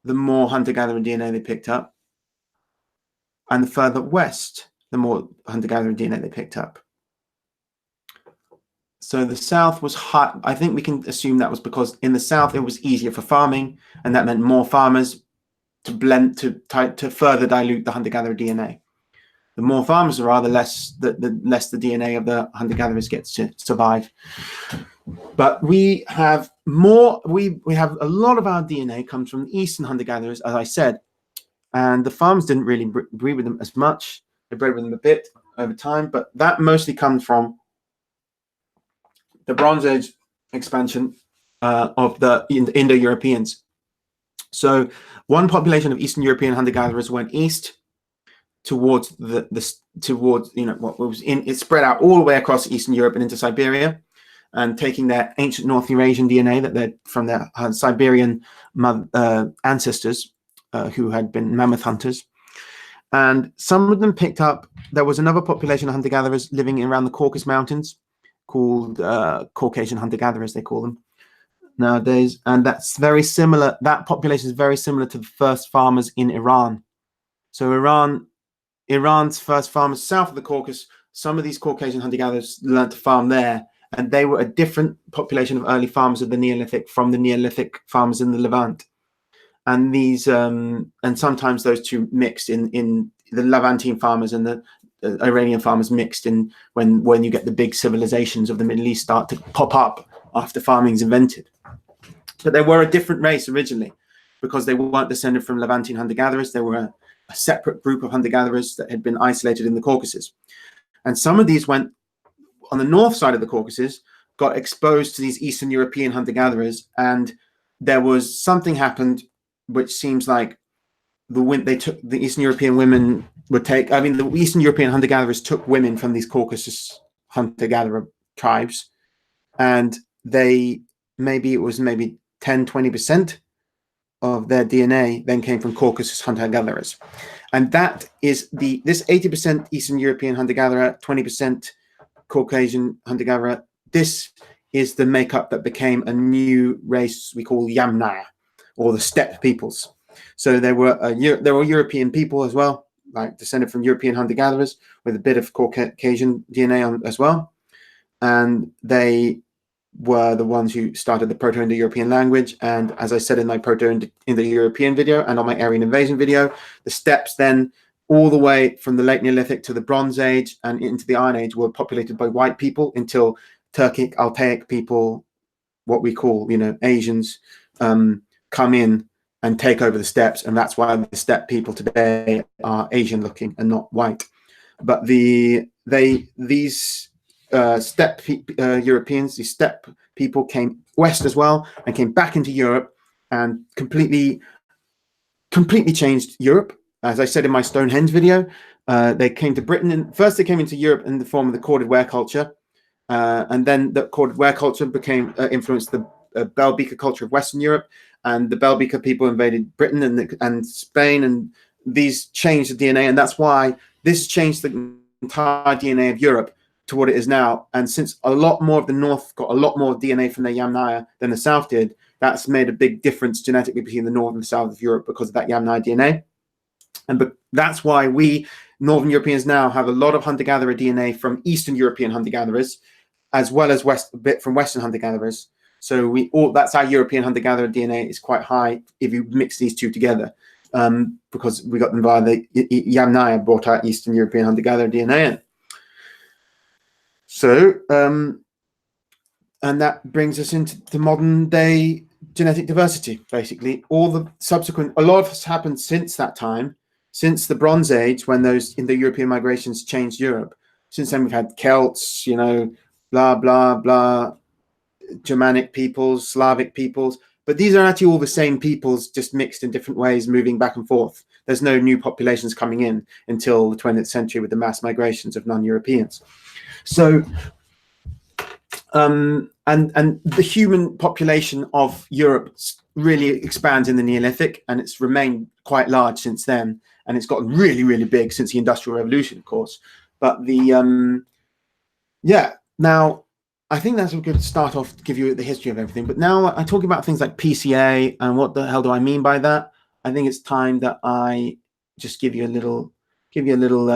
the more hunter-gatherer DNA they picked up. and the further west, the more hunter-gatherer DNA they picked up. So the south was hot. I think we can assume that was because in the south it was easier for farming, and that meant more farmers to blend to further dilute the hunter-gatherer DNA. The more farmers there are, the less the DNA of the hunter-gatherers gets to survive. But we have more. We have a lot of our DNA comes from the eastern hunter-gatherers, as I said, and the farmers didn't really breed with them as much. They bred with them a bit over time, but that mostly comes from the Bronze Age expansion of the Indo-Europeans. So one population of Eastern European hunter-gatherers went east towards towards what was in it, spread out all the way across Eastern Europe and into Siberia, and taking their ancient North Eurasian DNA that they're from their Siberian ancestors who had been mammoth hunters. And some of them picked up, there was another population of hunter-gatherers living around the Caucasus Mountains called Caucasian hunter-gatherers, they call them nowadays. And that's very similar, that population is very similar to the first farmers in Iran. So Iran's first farmers south of the Caucasus, some of these Caucasian hunter-gatherers learned to farm there, and they were a different population of early farmers of the Neolithic from the Neolithic farmers in the Levant. And these and sometimes those two mixed in the Levantine farmers and the Iranian farmers mixed in when you get the big civilizations of the Middle East start to pop up after farming is invented. But they were a different race originally because they weren't descended from Levantine hunter-gatherers. They were a separate group of hunter-gatherers that had been isolated in the Caucasus. And some of these went on the north side of the Caucasus, got exposed to these Eastern European hunter-gatherers, and there was something happened which seems like the Eastern European women would take, I mean, the Eastern European hunter-gatherers took women from these Caucasus hunter-gatherer tribes, and it was maybe 10, 20% of their DNA then came from Caucasus hunter-gatherers. And that is this 80% Eastern European hunter-gatherer, 20% Caucasian hunter-gatherer, this is the makeup that became a new race we call Yamnaya, or the steppe peoples. So there were European people as well, like descended from European hunter-gatherers with a bit of Caucasian DNA as well. And they were the ones who started the Proto-Indo-European language. And as I said in my Proto-Indo-European video and on my Aryan invasion video, the steppes then all the way from the late Neolithic to the Bronze Age and into the Iron Age were populated by white people until Turkic, Altaic people, what we call, Asians, come in and take over the steppes, and that's why the steppe people today are Asian looking and not white. But these steppe Europeans, these steppe people came west as well and came back into Europe and completely changed Europe. As I said in my Stonehenge video, they came to Britain, and first they came into Europe in the form of the corded ware culture, and then the corded ware culture became influenced the bell beaker culture of Western Europe, and the bell beaker people invaded Britain and Spain, and these changed the DNA, and that's why this changed the entire DNA of Europe to what it is now. And since a lot more of the North got a lot more DNA from their Yamnaya than the South did, that's made a big difference genetically between the North and the South of Europe because of that Yamnaya DNA. And that's why we Northern Europeans now have a lot of hunter-gatherer DNA from Eastern European hunter-gatherers, as well as a bit from Western hunter-gatherers. So that's our European hunter-gatherer DNA is quite high if you mix these two together, because we got them via the Yamnaya brought our Eastern European hunter-gatherer DNA in. So, and that brings us into the modern day genetic diversity. Basically, a lot has happened since that time, since the Bronze Age, when those Indo-European migrations changed Europe. Since then, we've had Celts, blah, blah, blah, Germanic peoples, Slavic peoples, but these are actually all the same peoples, just mixed in different ways, moving back and forth. There's no new populations coming in until the 20th century with the mass migrations of non-Europeans. So, and the human population of Europe really expands in the Neolithic, and it's remained quite large since then, and it's gotten really, really big since the Industrial Revolution, of course. But now I think that's a good start off to give you the history of everything. But now I'm talking about things like PCA and what the hell do I mean by that? I think it's time that I just give you a little give you a little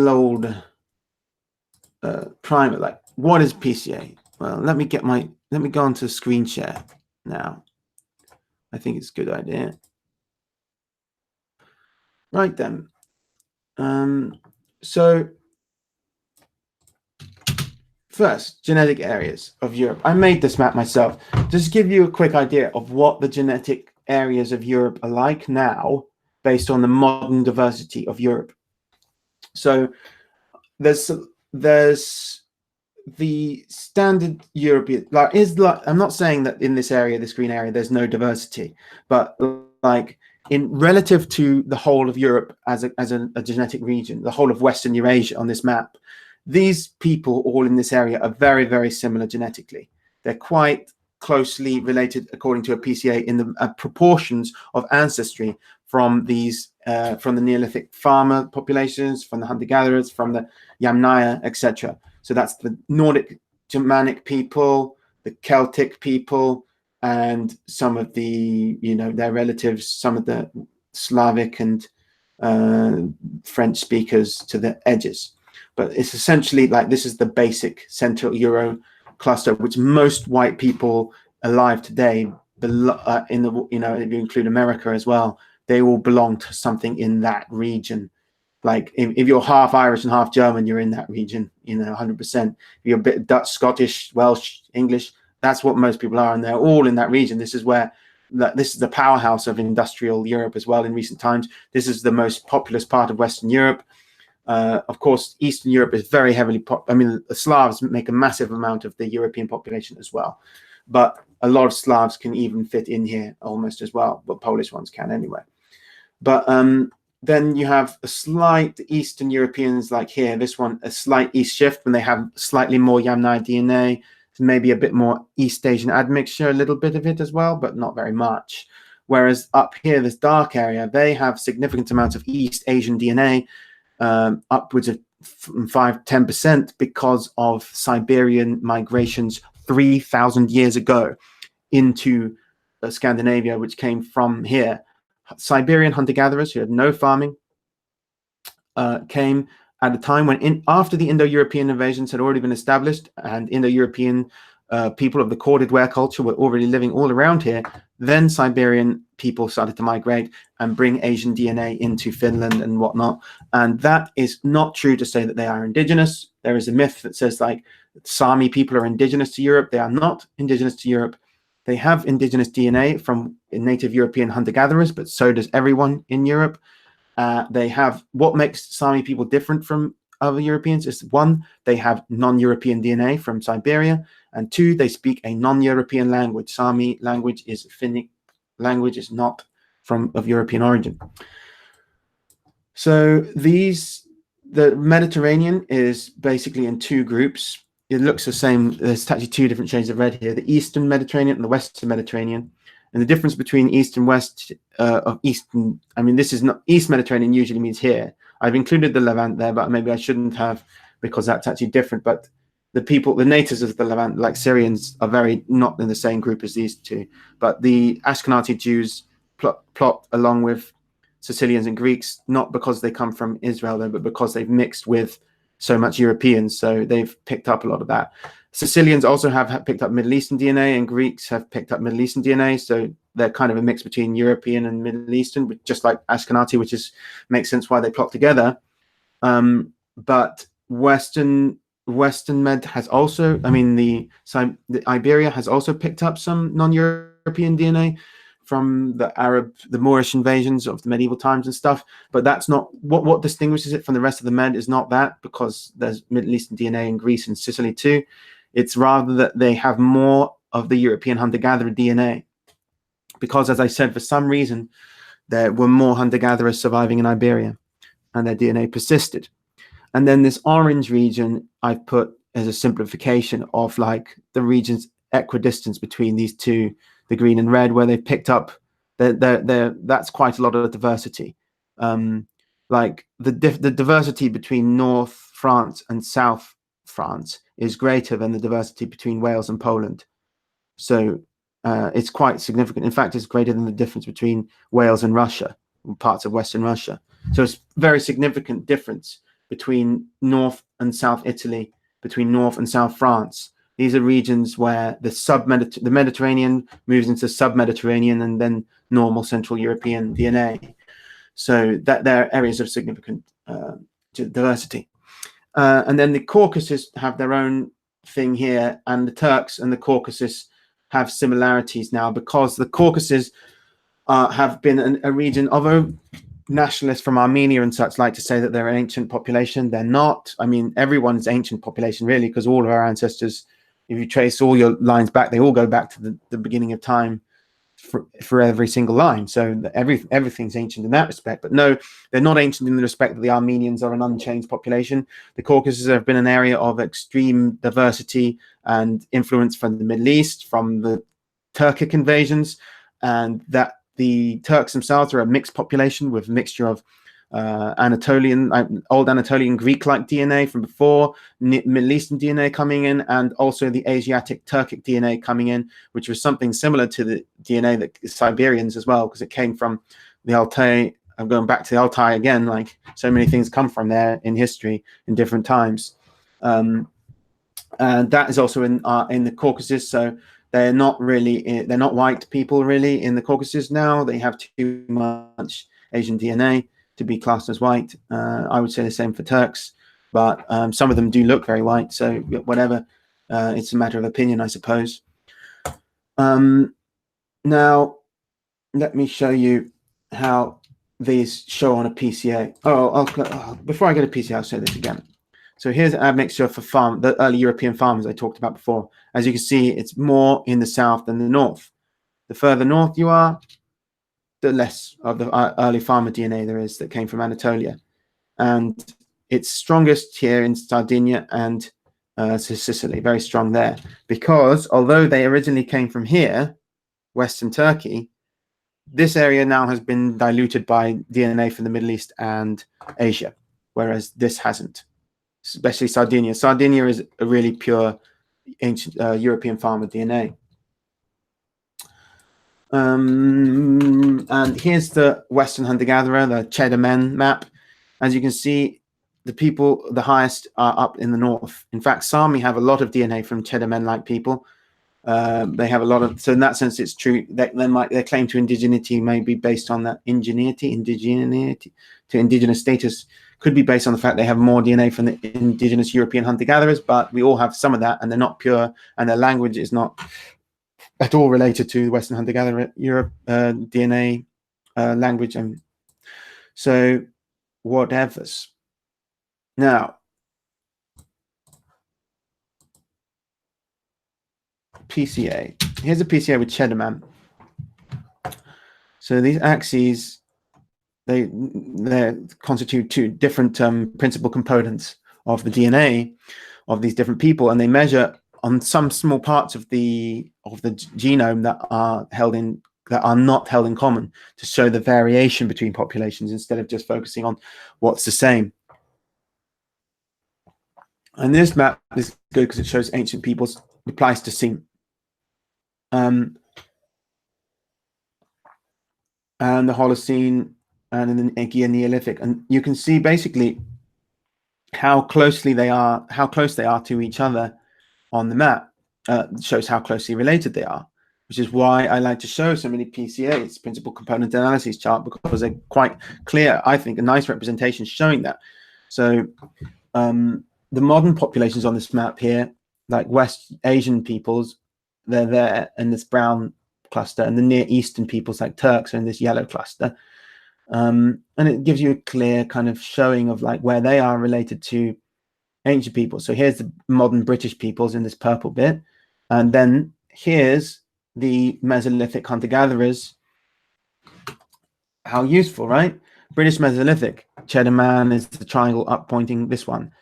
old primer. Like, what is PCA? Well, let me go onto screen share now. I think it's a good idea. Right then. So first, genetic areas of Europe. I made this map myself. Just to give you a quick idea of what the genetic areas of Europe are like now, based on the modern diversity of Europe. So there's the standard European, I'm not saying that in this area, this green area, there's no diversity, but like in relative to the whole of Europe as a genetic region, the whole of Western Eurasia on this map, these people all in this area are very, very similar genetically. They're quite closely related according to a PCA in the proportions of ancestry from these from the Neolithic farmer populations, from the hunter-gatherers, from the Yamnaya, etc. So that's the Nordic Germanic people, the Celtic people, and some of the, their relatives, some of the Slavic and French speakers to the edges. But it's essentially like this is the basic Central Euro cluster, which most white people alive today, in the, if you include America as well, they all belong to something in that region. Like if you're half Irish and half German, you're in that region, 100%. If you're a bit Dutch, Scottish, Welsh, English, that's what most people are, and they're all in that region. This is where this is the powerhouse of industrial Europe as well in recent times. This is the most populous part of Western Europe. Of course, Eastern Europe is very heavily the Slavs make a massive amount of the European population as well, but a lot of Slavs can even fit in here almost as well, but Polish ones can anyway. But then you have a slight Eastern Europeans, like here, this one, a slight East shift when they have slightly more Yamnaya DNA, maybe a bit more East Asian admixture, a little bit of it as well, but not very much. Whereas up here, this dark area, they have significant amounts of East Asian DNA, upwards of 5-10% because of Siberian migrations 3,000 years ago into Scandinavia, which came from here. Siberian hunter-gatherers who had no farming came at a time when, after the Indo-European invasions had already been established and Indo-European people of the corded ware culture were already living all around here, then Siberian people started to migrate and bring Asian DNA into Finland and whatnot. And that is not true to say that they are indigenous. There is a myth that says like Sami people are indigenous to Europe. They are not indigenous to Europe. They have indigenous DNA from native European hunter-gatherers, but so does everyone in Europe. They have, what makes Sami people different from other Europeans is, one, they have non-European DNA from Siberia, and two, they speak a non-European language. Sami language is Finnic language, is not of European origin. So the Mediterranean is basically in two groups. It looks the same. There's actually two different shades of red here: the Eastern Mediterranean and the Western Mediterranean. And the difference between East and West of Eastern, this is not, East Mediterranean usually means here. I've included the Levant there, but maybe I shouldn't have, because that's actually different. But the natives of the Levant, like Syrians, are very not in the same group as these two. But the Ashkenazi Jews plot along with Sicilians and Greeks, not because they come from Israel, though, but because they've mixed with so much Europeans, so they've picked up a lot of that. Sicilians also have picked up Middle Eastern DNA, and Greeks have picked up Middle Eastern DNA, so they're kind of a mix between European and Middle Eastern, just like Ashkenazi, which makes sense why they plot together. But Western Med has also, the Iberia has also picked up some non-European DNA from the Moorish invasions of the medieval times and stuff, but that's not what distinguishes it from the rest of the Med. Is not that, because there's Middle Eastern DNA in Greece and Sicily too. It's rather that they have more of the European hunter-gatherer DNA, because, as I said, for some reason there were more hunter-gatherers surviving in Iberia, and their DNA persisted. And then this orange region I've put as a simplification of like the region's equidistance between these two, the green and red, where they've picked up that's quite a lot of diversity. Like the diversity between North France and South France is greater than the diversity between Wales and Poland. So it's quite significant. In fact, it's greater than the difference between Wales and Russia, parts of Western Russia. So it's very significant difference between North and South Italy, between North and South France. These are regions where the Mediterranean moves into sub-Mediterranean and then normal Central European DNA. So that there are areas of significant diversity. And then the Caucasus have their own thing here, and the Turks and the Caucasus have similarities now, because the Caucasus have been a region, although nationalists from Armenia and such like to say that they're an ancient population. They're not. I mean, everyone's ancient population, really, because all of our ancestors, if you trace all your lines back, they all go back to the beginning of time for every single line. So everything's ancient in that respect. But no, they're not ancient in the respect that the Armenians are an unchanged population. The Caucasus have been an area of extreme diversity and influence from the Middle East, from the Turkic invasions, and that the Turks themselves are a mixed population with a mixture of Anatolian, old Anatolian Greek-like DNA from before, Middle Eastern DNA coming in, and also the Asiatic Turkic DNA coming in, which was something similar to the DNA that Siberians as well, because it came from the Altai. I'm going back to the Altai again, like so many things come from there in history in different times. And that is also in the Caucasus. So they're not white people really in the Caucasus now. They have too much Asian DNA to be classed as white. I would say the same for Turks, but some of them do look very white. So whatever, it's a matter of opinion, I suppose. Now, let me show you how these show on a PCA. Before I go to PCA, I'll say this again. So here's an admixture for the early European farmers I talked about before. As you can see, it's more in the south than the north. The further north you are, the less of the early farmer DNA there is that came from Anatolia. And it's strongest here in Sardinia and Sicily, very strong there. Because although they originally came from here, Western Turkey, this area now has been diluted by DNA from the Middle East and Asia, whereas this hasn't, especially Sardinia. Sardinia is a really pure ancient European farmer DNA. And here's the Western hunter-gatherer, the Cheddar Men map. As you can see, the people the highest are up in the north. In fact, Sami have a lot of DNA from Cheddar Men-like people. They have a lot of, so in that sense, it's true that their claim to indigeneity may be based on that indigeneity to indigenous status could be based on the fact they have more DNA from the indigenous European hunter-gatherers, but we all have some of that, and they're not pure, and their language is not at all related to Western hunter-gatherer Europe DNA language, and so whatever's. Now, PCA. Here's a PCA with Cheddar Man. So these axes, they constitute two different principal components of the DNA of these different people, and they measure on some small parts of the genome that are not held in common to show the variation between populations instead of just focusing on what's the same. And this map is good because it shows ancient peoples, the Pleistocene, and the Holocene, and in the Neolithic, and you can see basically how close they are to each other on the map. Shows how closely related they are, which is why I like to show so many PCAs, principal component analysis chart, because they're quite clear. I think a nice representation showing that. So the modern populations on this map here, like West Asian peoples, they're there in this brown cluster, and the Near Eastern peoples like Turks are in this yellow cluster. And it gives you a clear kind of showing of like where they are related to ancient people. So here's the modern British peoples in this purple bit, and then here's the Mesolithic hunter-gatherers. How useful, right? British Mesolithic. Cheddar Man is the triangle up pointing this one.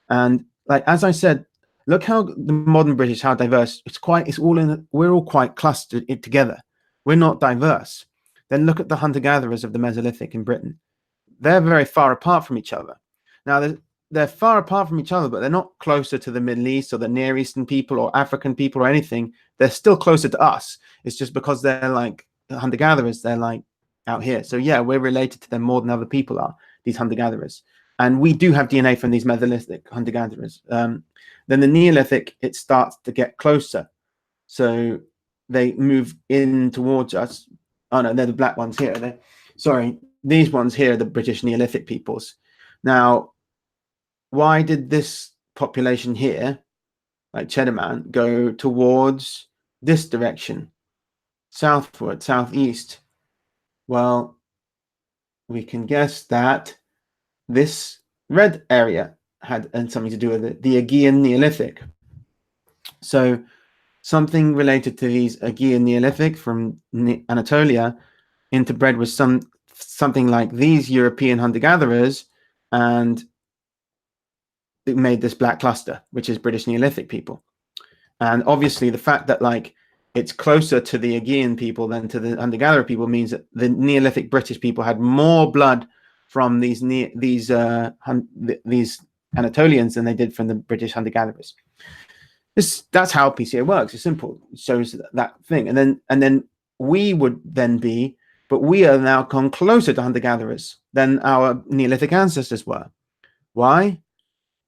And like, as I said, look how the modern British, how diverse. We're all quite clustered together. We're not diverse. Then look at the hunter-gatherers of the Mesolithic in Britain. They're very far apart from each other. Now, they're far apart from each other, but they're not closer to the Middle East or the Near Eastern people or African people or anything. They're still closer to us. It's just because they're like hunter-gatherers, they're like out here. So yeah, we're related to them more than other people are. these hunter-gatherers. And we do have DNA from these Mesolithic hunter-gatherers. Then the Neolithic, it starts to get closer. So they move in towards us. Oh no, they're the black ones here. Sorry, these ones here are the British Neolithic peoples. Now, why did this population here, like Cheddarman, go towards this direction, southward, southeast? Well, we can guess that this red area had something to do with it, the Aegean Neolithic. So something related to these Aegean Neolithic from Anatolia interbred with something like these European hunter-gatherers, and it made this black cluster, which is British Neolithic people. And obviously the fact that like it's closer to the Aegean people than to the hunter-gatherer people means that the Neolithic British people had more blood from these Anatolians than they did from the British hunter-gatherers. That's how PCA works. It's simple. It shows that thing, and then we would then be, but we are now gone closer to hunter-gatherers than our Neolithic ancestors were. Why?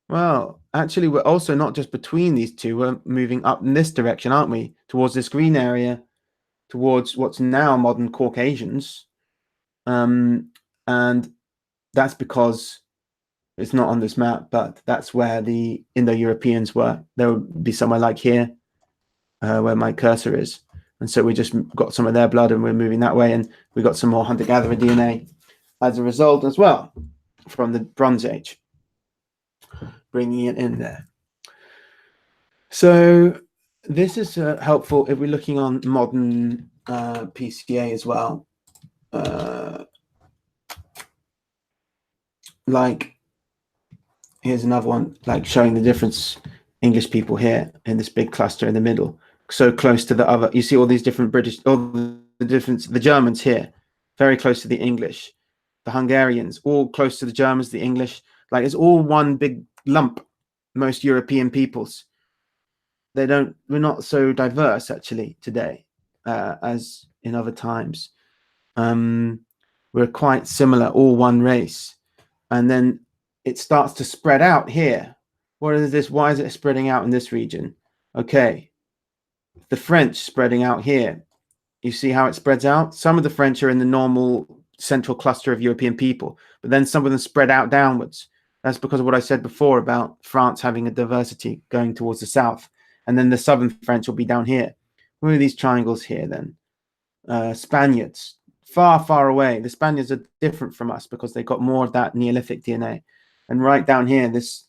Well, actually, we're also not just between these two. We're moving up in this direction, aren't we? Towards this green area, towards what's now modern Caucasians. And that's because it's not on this map, but that's where the Indo-Europeans were. There would be somewhere like here, where my cursor is. And so we just got some of their blood and we're moving that way. And we got some more hunter-gatherer DNA as a result as well from the Bronze Age, bringing it in there. So this is helpful if we're looking on modern PCA as well. Like, here's another one, like showing the difference. English people here in this big cluster in the middle, so close to the other. You see all these different British, all the difference. The Germans here, very close to the English. The Hungarians, all close to the Germans, the English. Like it's all one big lump. Most European peoples. We're not so diverse actually today as in other times. We're quite similar, all one race. And then it starts to spread out here. What is this? Why is it spreading out in this region? Okay, the French spreading out here. You see how it spreads out? Some of the French are in the normal central cluster of European people, but then some of them spread out downwards. That's because of what I said before about France having a diversity going towards the south. And then the southern French will be down here. Where are these triangles here then? Spaniards, far, far away. The Spaniards are different from us because they got more of that Neolithic DNA. And right down here, this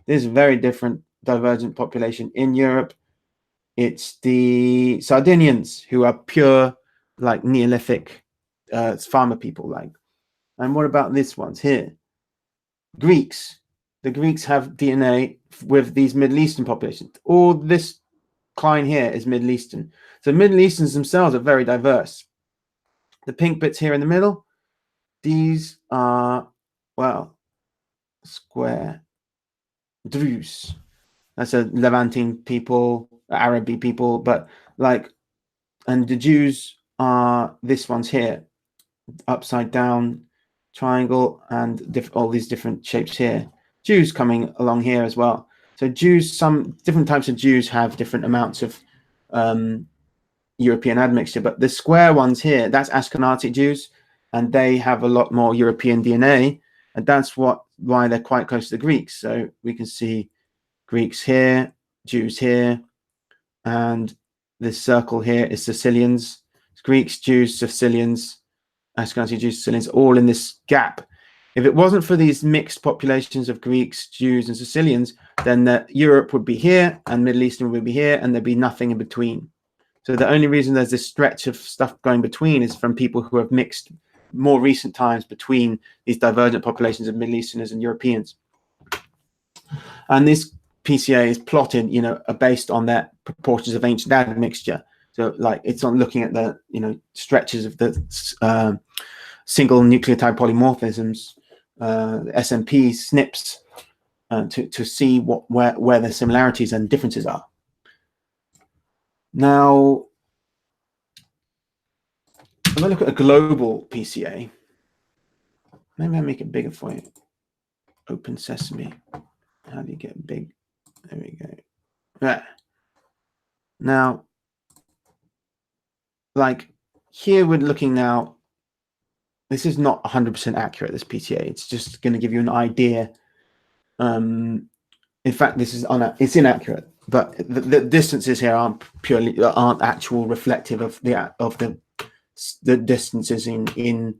very different divergent population. In Europe, it's the Sardinians who are pure, like Neolithic farmer people. Like, and what about this ones here? Greeks. The Greeks have DNA with these Middle Eastern populations. All this line here is Middle Eastern. So Middle Easterns themselves are very diverse. The pink bits here in the middle, these are, well, square Druze. That's a Levantine people, Arabic people, but like, and the Jews are this ones here, upside down triangle, and all these different shapes here. Jews coming along here as well. So Jews, some different types of Jews have different amounts of European admixture, but the square ones here, that's Ashkenazi Jews, and they have a lot more European DNA, and that's why they're quite close to the Greeks. So we can see Greeks here, Jews here, and this circle here is Sicilians. Greeks, Jews, Sicilians, Ashkenazi Jews, Sicilians, all in this gap. If it wasn't for these mixed populations of Greeks, Jews, and Sicilians, then Europe would be here, and Middle Eastern would be here, and there'd be nothing in between. So the only reason there's this stretch of stuff going between is from people who have mixed more recent times between these divergent populations of Middle Easterners and Europeans. And this PCA is plotted, based on their proportions of ancient admixture. So like it's on looking at the, stretches of the single nucleotide polymorphisms, SNPs, SNPs, to see where the similarities and differences are. Now, if I look at a global PCA, Maybe I'll make it bigger for you. Open Sesame. How do you get big? There we go. Right. Now, like here we're looking now, this is not 100% accurate, this PTA. It's just going to give you an idea. In fact, this is it's inaccurate, but the distances here aren't actual reflective of the distances in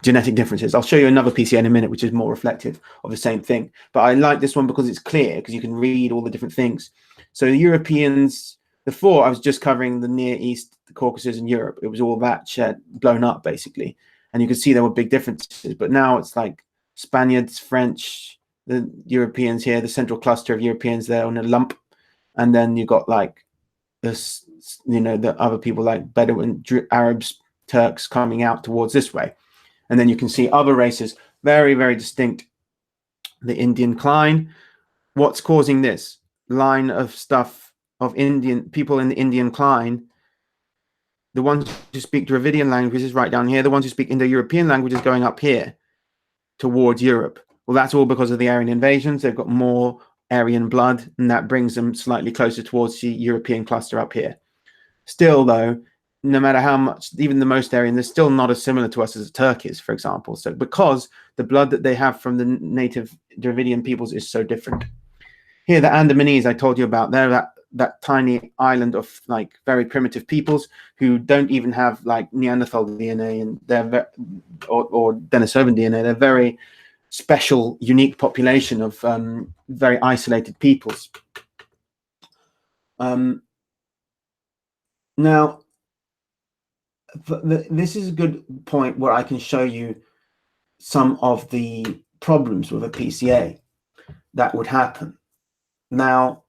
genetic differences. I'll show you another PCA in a minute, which is more reflective of the same thing. But I like this one because it's clear, because you can read all the different things. So the Europeans, before I was just covering the Near East, the Caucasus and Europe. It was all that blown up, basically. And you could see there were big differences. But now it's like Spaniards, French, the Europeans here, the central cluster of Europeans there on a lump. And then you got like this, the other people like Bedouin, Arabs, Turks coming out towards this way. And then you can see other races, very, very distinct. The Indian cline. What's causing this line of stuff of Indian people in the Indian cline? The ones who speak Dravidian languages right down here. The ones who speak Indo-European languages going up here towards Europe. Well, that's all because of the Aryan invasions. They've got more Aryan blood, and that brings them slightly closer towards the European cluster up here. Still, though, no matter how much, even the most Aryan, they're still not as similar to us as the Turks, for example. So because the blood that they have from the native Dravidian peoples is so different. Here, the Andamanese I told you about, they're that tiny island of like very primitive peoples who don't even have like Neanderthal DNA, and they're or Denisovan DNA. They're very special, unique population of very isolated peoples. Now, this is a good point where I can show you some of the problems with a PCA that would happen. Now,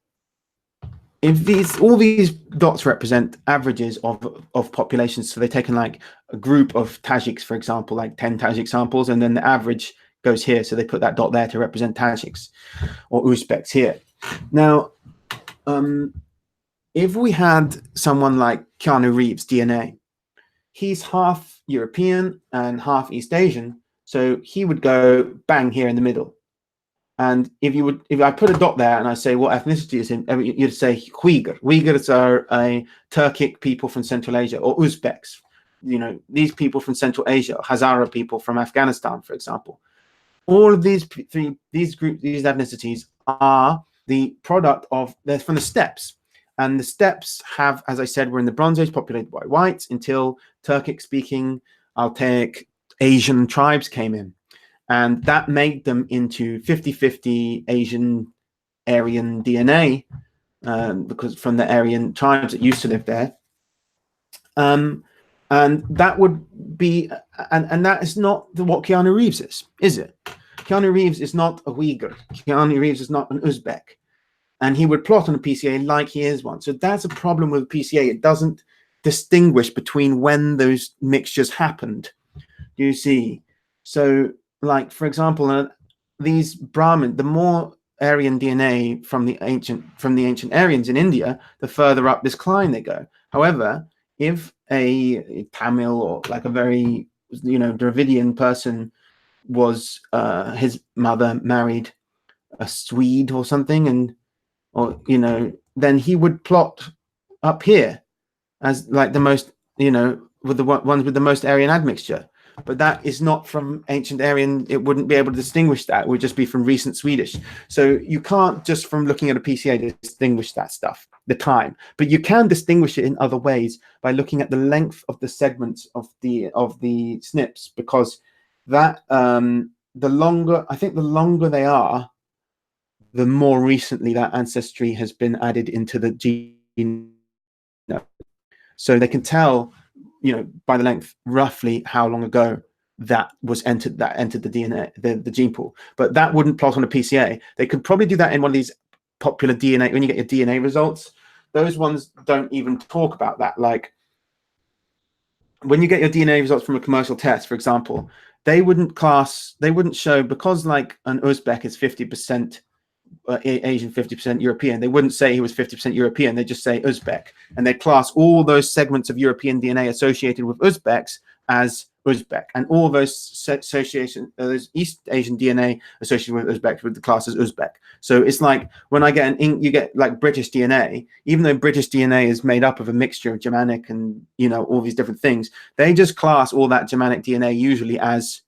if all these dots represent averages of populations, so they've taken like a group of Tajiks, for example, like 10 Tajik samples, and then the average goes here, so they put that dot there to represent Tajiks or Uzbeks here. Now, if we had someone like Keanu Reeves' DNA, he's half European and half East Asian, so he would go bang here in the middle. And if I put a dot there and I say what ethnicity is in, you'd say Uyghur. Uyghurs are a Turkic people from Central Asia, or Uzbeks. These people from Central Asia, Hazara people from Afghanistan, for example. All of these ethnicities are the product of, they're from the steppes. And the steppes have, as I said, were in the Bronze Age populated by whites until Turkic-speaking, Altaic, Asian tribes came in. And that made them into 50-50 Asian Aryan DNA, because from the Aryan tribes that used to live there. And that would be, and that is not what Keanu Reeves is it? Keanu Reeves is not a Uyghur. Keanu Reeves is not an Uzbek. And he would plot on a PCA like he is one. So that's a problem with PCA. It doesn't distinguish between when those mixtures happened. You see? So, like, for example, these Brahmin, the more Aryan DNA from the ancient Aryans in India, the further up this cline they go. However, if a Tamil or like a very Dravidian person was his mother married a Swede or something, then he would plot up here as like the most, with the ones with the most Aryan admixture. But that is not from ancient Aryan. It wouldn't be able to distinguish that. It would just be from recent Swedish. So you can't just from looking at a PCA distinguish that stuff, the time. But you can distinguish it in other ways by looking at the length of the segments of the SNPs, because that the longer they are, the more recently that ancestry has been added into the gene. So they can tell, by the length, roughly how long ago that entered the DNA, the gene pool. But that wouldn't plot on a PCA. They could probably do that in one of these popular DNA, when you get your DNA results. Those ones don't even talk about that. Like when you get your DNA results from a commercial test, for example, they wouldn't show, because like an Uzbek is 50% Asian, 50% European. They wouldn't say he was 50% European. They just say Uzbek, and they class all those segments of European DNA associated with Uzbeks as Uzbek, and all those association, those East Asian DNA associated with Uzbek with the class as Uzbek. So it's like when I get you get like British DNA, even though British DNA is made up of a mixture of Germanic and all these different things, they just class all that Germanic DNA usually as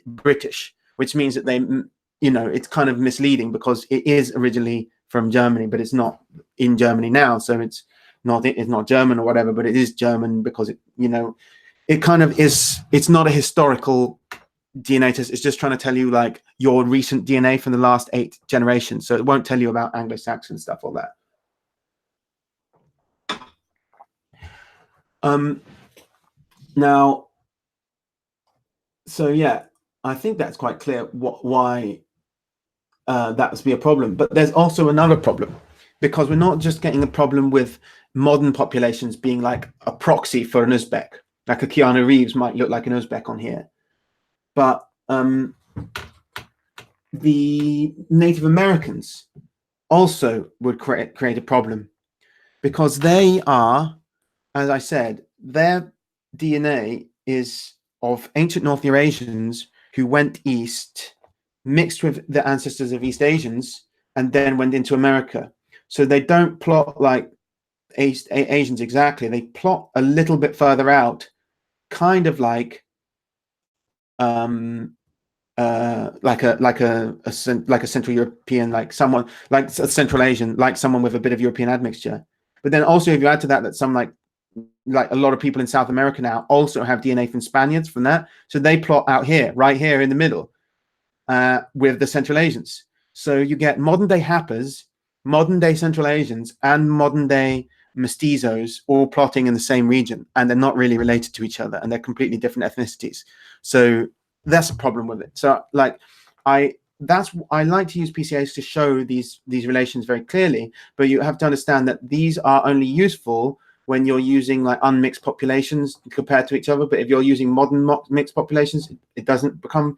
British, which means that they, it's kind of misleading because it is originally from Germany, but it's not in Germany now, so it's not German or whatever, but it is German because it kind of is. It's not a historical DNA test. It's just trying to tell you like your recent DNA from the last 8 generations. So it won't tell you about Anglo-Saxon stuff, all that. Now, so yeah, I think that's quite clear why that would be a problem. But there's also another problem, because we're not just getting a problem with modern populations being like a proxy for an Uzbek. Like a Keanu Reeves might look like an Uzbek on here. But the Native Americans also would create a problem, because they are, as I said, their DNA is of ancient North Eurasians who went east, mixed with the ancestors of East Asians, and then went into America. So they don't plot like Asians exactly. They plot a little bit further out, kind of like a Central European, like someone like a Central Asian, like someone with a bit of European admixture. But then also, if you add to that some like a lot of people in South America now also have DNA from Spaniards from that, so they plot out here, right here in the middle, with the Central Asians. So you get modern day Happers, modern day Central Asians, and modern day mestizos all plotting in the same region, and they're not really related to each other, and they're completely different ethnicities. So that's a problem with it. So like I like to use PCAs to show these relations very clearly, but you have to understand that these are only useful when you're using like unmixed populations compared to each other. But if you're using modern mixed populations, it doesn't become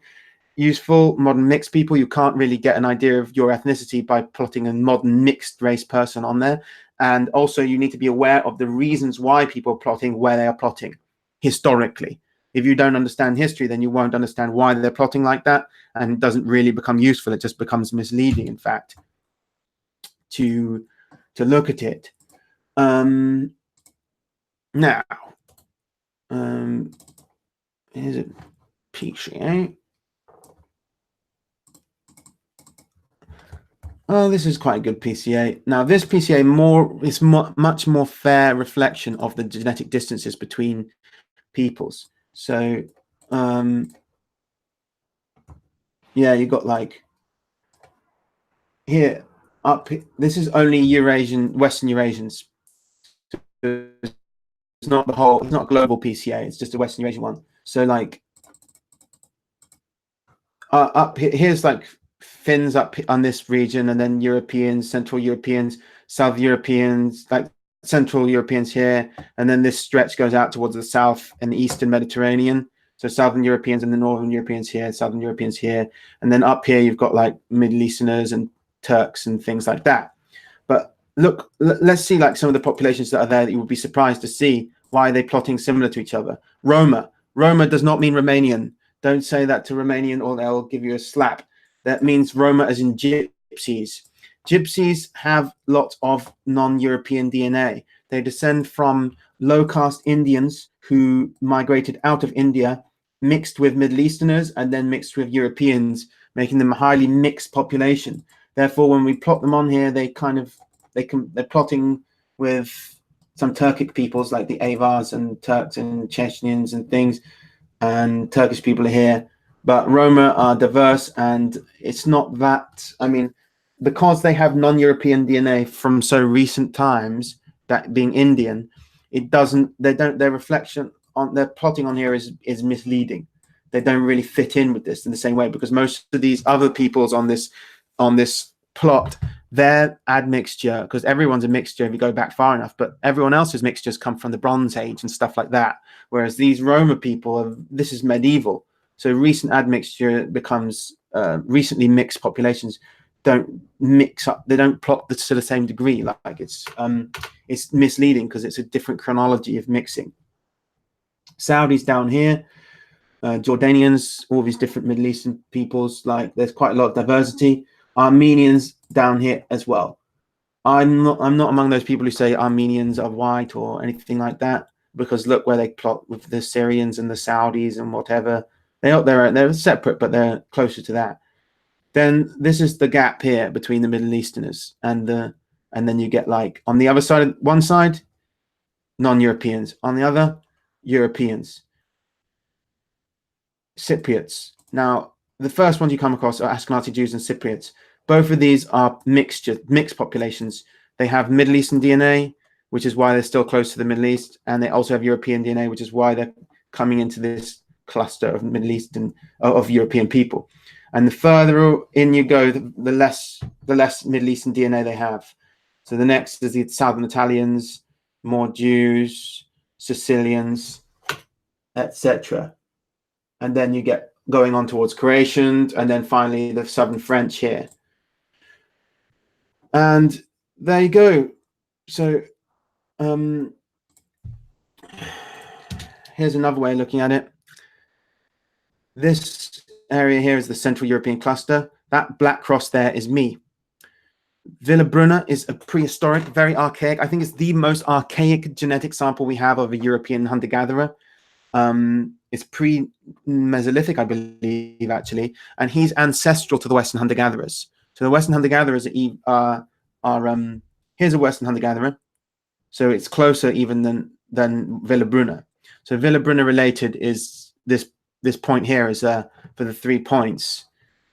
useful. Modern mixed people, you can't really get an idea of your ethnicity by plotting a modern mixed race person on there. And also you need to be aware of the reasons why people are plotting where they are plotting historically. If you don't understand history, then you won't understand why they're plotting like that, and it doesn't really become useful. It just becomes misleading, in fact, to look at it. Now, here's a PCA. Oh, this is quite a good PCA. Now, this PCA is much more fair reflection of the genetic distances between peoples. So, yeah, you got like here up. This is only Eurasian, Western Eurasians. It's not the whole. It's not global PCA. It's just a Western Eurasian one. So like up here's like Finns up on this region, and then Europeans, Central Europeans, South Europeans, like Central Europeans here, and then this stretch goes out towards the south and the Eastern Mediterranean. So Southern Europeans and the Northern Europeans here, Southern Europeans here, and then up here you've got like Middle Easterners and Turks and things like that. But look, let's see like some of the populations that are there that you would be surprised to see. Why are they plotting similar to each other? Roma does not mean Romanian. Don't say that to Romanian or they'll give you a slap. That means Roma as in gypsies. Gypsies have lots of non-European DNA. They descend from low-caste Indians who migrated out of India, mixed with Middle Easterners, and then mixed with Europeans, making them a highly mixed population. Therefore, when we plot them on here, they're plotting with some Turkic peoples like the Avars and Turks and Chechens and things, and Turkish people are here. But Roma are diverse, and it's not that, I mean, because they have non-European DNA from so recent times, that being Indian, their reflection on their plotting on here is misleading. They don't really fit in with this in the same way, because most of these other peoples on this plot, their admixture, because everyone's a mixture if you go back far enough, but everyone else's mixtures come from the Bronze Age and stuff like that. Whereas these Roma people, this is medieval. So recent admixture becomes recently mixed populations don't mix up. They don't plot to the same degree. Like it's misleading because it's a different chronology of mixing. Saudis down here. Jordanians, all these different Middle Eastern peoples. Like there's quite a lot of diversity. Armenians down here as well. I'm not among those people who say Armenians are white or anything like that, because look where they plot with the Syrians and the Saudis and whatever. They're separate, but they're closer to that. Then this is the gap here between the Middle Easterners and then you get like on the other side, one side, non-Europeans, on the other, Europeans, Cypriots. Now, the first ones you come across are Ashkenazi Jews and Cypriots. Both of these are mixed populations. They have Middle Eastern DNA, which is why they're still close to the Middle East, and they also have European DNA, which is why they're coming into this cluster of Middle Eastern of European people. And the further in you go, the less Middle Eastern DNA they have. So the next is the Southern Italians, more Jews, Sicilians, etc. And then you get going on towards Croatians, and then finally the Southern French here. And there you go. So here's another way of looking at it. This area here is the Central European cluster. That black cross there is me. Villabrunna is a prehistoric, very archaic. I think it's the most archaic genetic sample we have of a European hunter-gatherer. It's pre-Mesolithic, I believe, actually, and he's ancestral to the Western hunter-gatherers. So the Western hunter-gatherers are here's a Western hunter-gatherer, so it's closer even than Villabrunna. So Villabrunna related is this point here is for the 3 points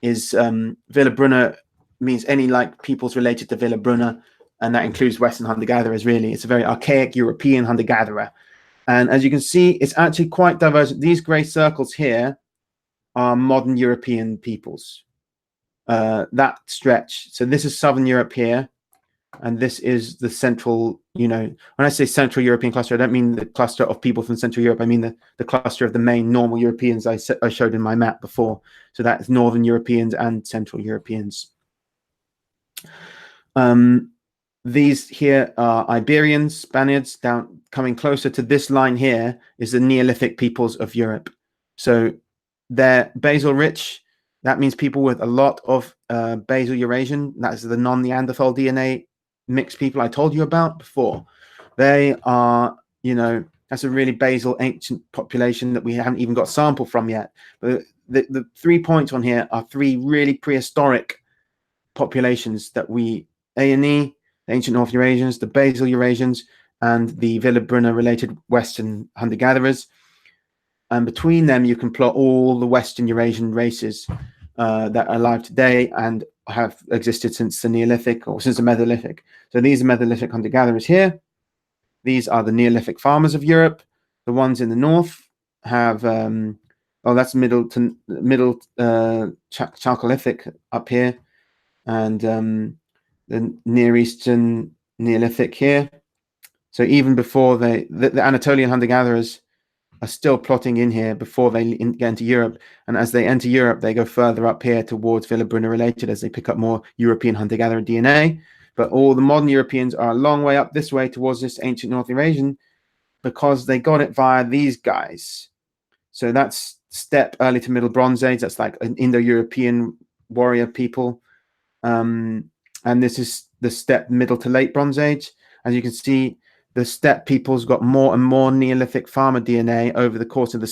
is Villabrunna means any like peoples related to Villabrunna, and that includes Western hunter-gatherers. Really, it's a very archaic European hunter-gatherer. And as you can see, it's actually quite diverse. These grey circles here are modern European peoples. That stretch. So this is Southern Europe here, and this is the central, when I say Central European cluster, I don't mean the cluster of people from Central Europe. I mean the cluster of the main normal Europeans I showed in my map before. So that's Northern Europeans and Central Europeans. These here are Iberians, Spaniards. Down coming closer to this line here is the Neolithic peoples of Europe. So they're basal rich. That means people with a lot of basal Eurasian. That's the non-Neanderthal DNA mixed people I told you about before. They are, that's a really basal ancient population that we haven't even got sample from yet. But the 3 points on here are 3 really prehistoric populations that A&E, the ancient North Eurasians, the basal Eurasians, and the Villabrunna related Western hunter-gatherers. And between them, you can plot all the Western Eurasian races that are alive today and have existed since the Neolithic or since the Mesolithic. So these are Mesolithic hunter-gatherers here. These are the Neolithic farmers of Europe. The ones in the north have, that's middle Chalcolithic up here, and the Near Eastern Neolithic here. So even before the Anatolian hunter-gatherers are still plotting in here before they get into Europe. And as they enter Europe, they go further up here towards Villabrunna related as they pick up more European hunter-gatherer DNA. But all the modern Europeans are a long way up this way towards this ancient North Eurasian because they got it via these guys. So that's steppe, early to middle Bronze Age. That's like an Indo-European warrior people. And this is the steppe, middle to late Bronze Age. As you can see, the steppe peoples got more and more Neolithic farmer DNA over the course of the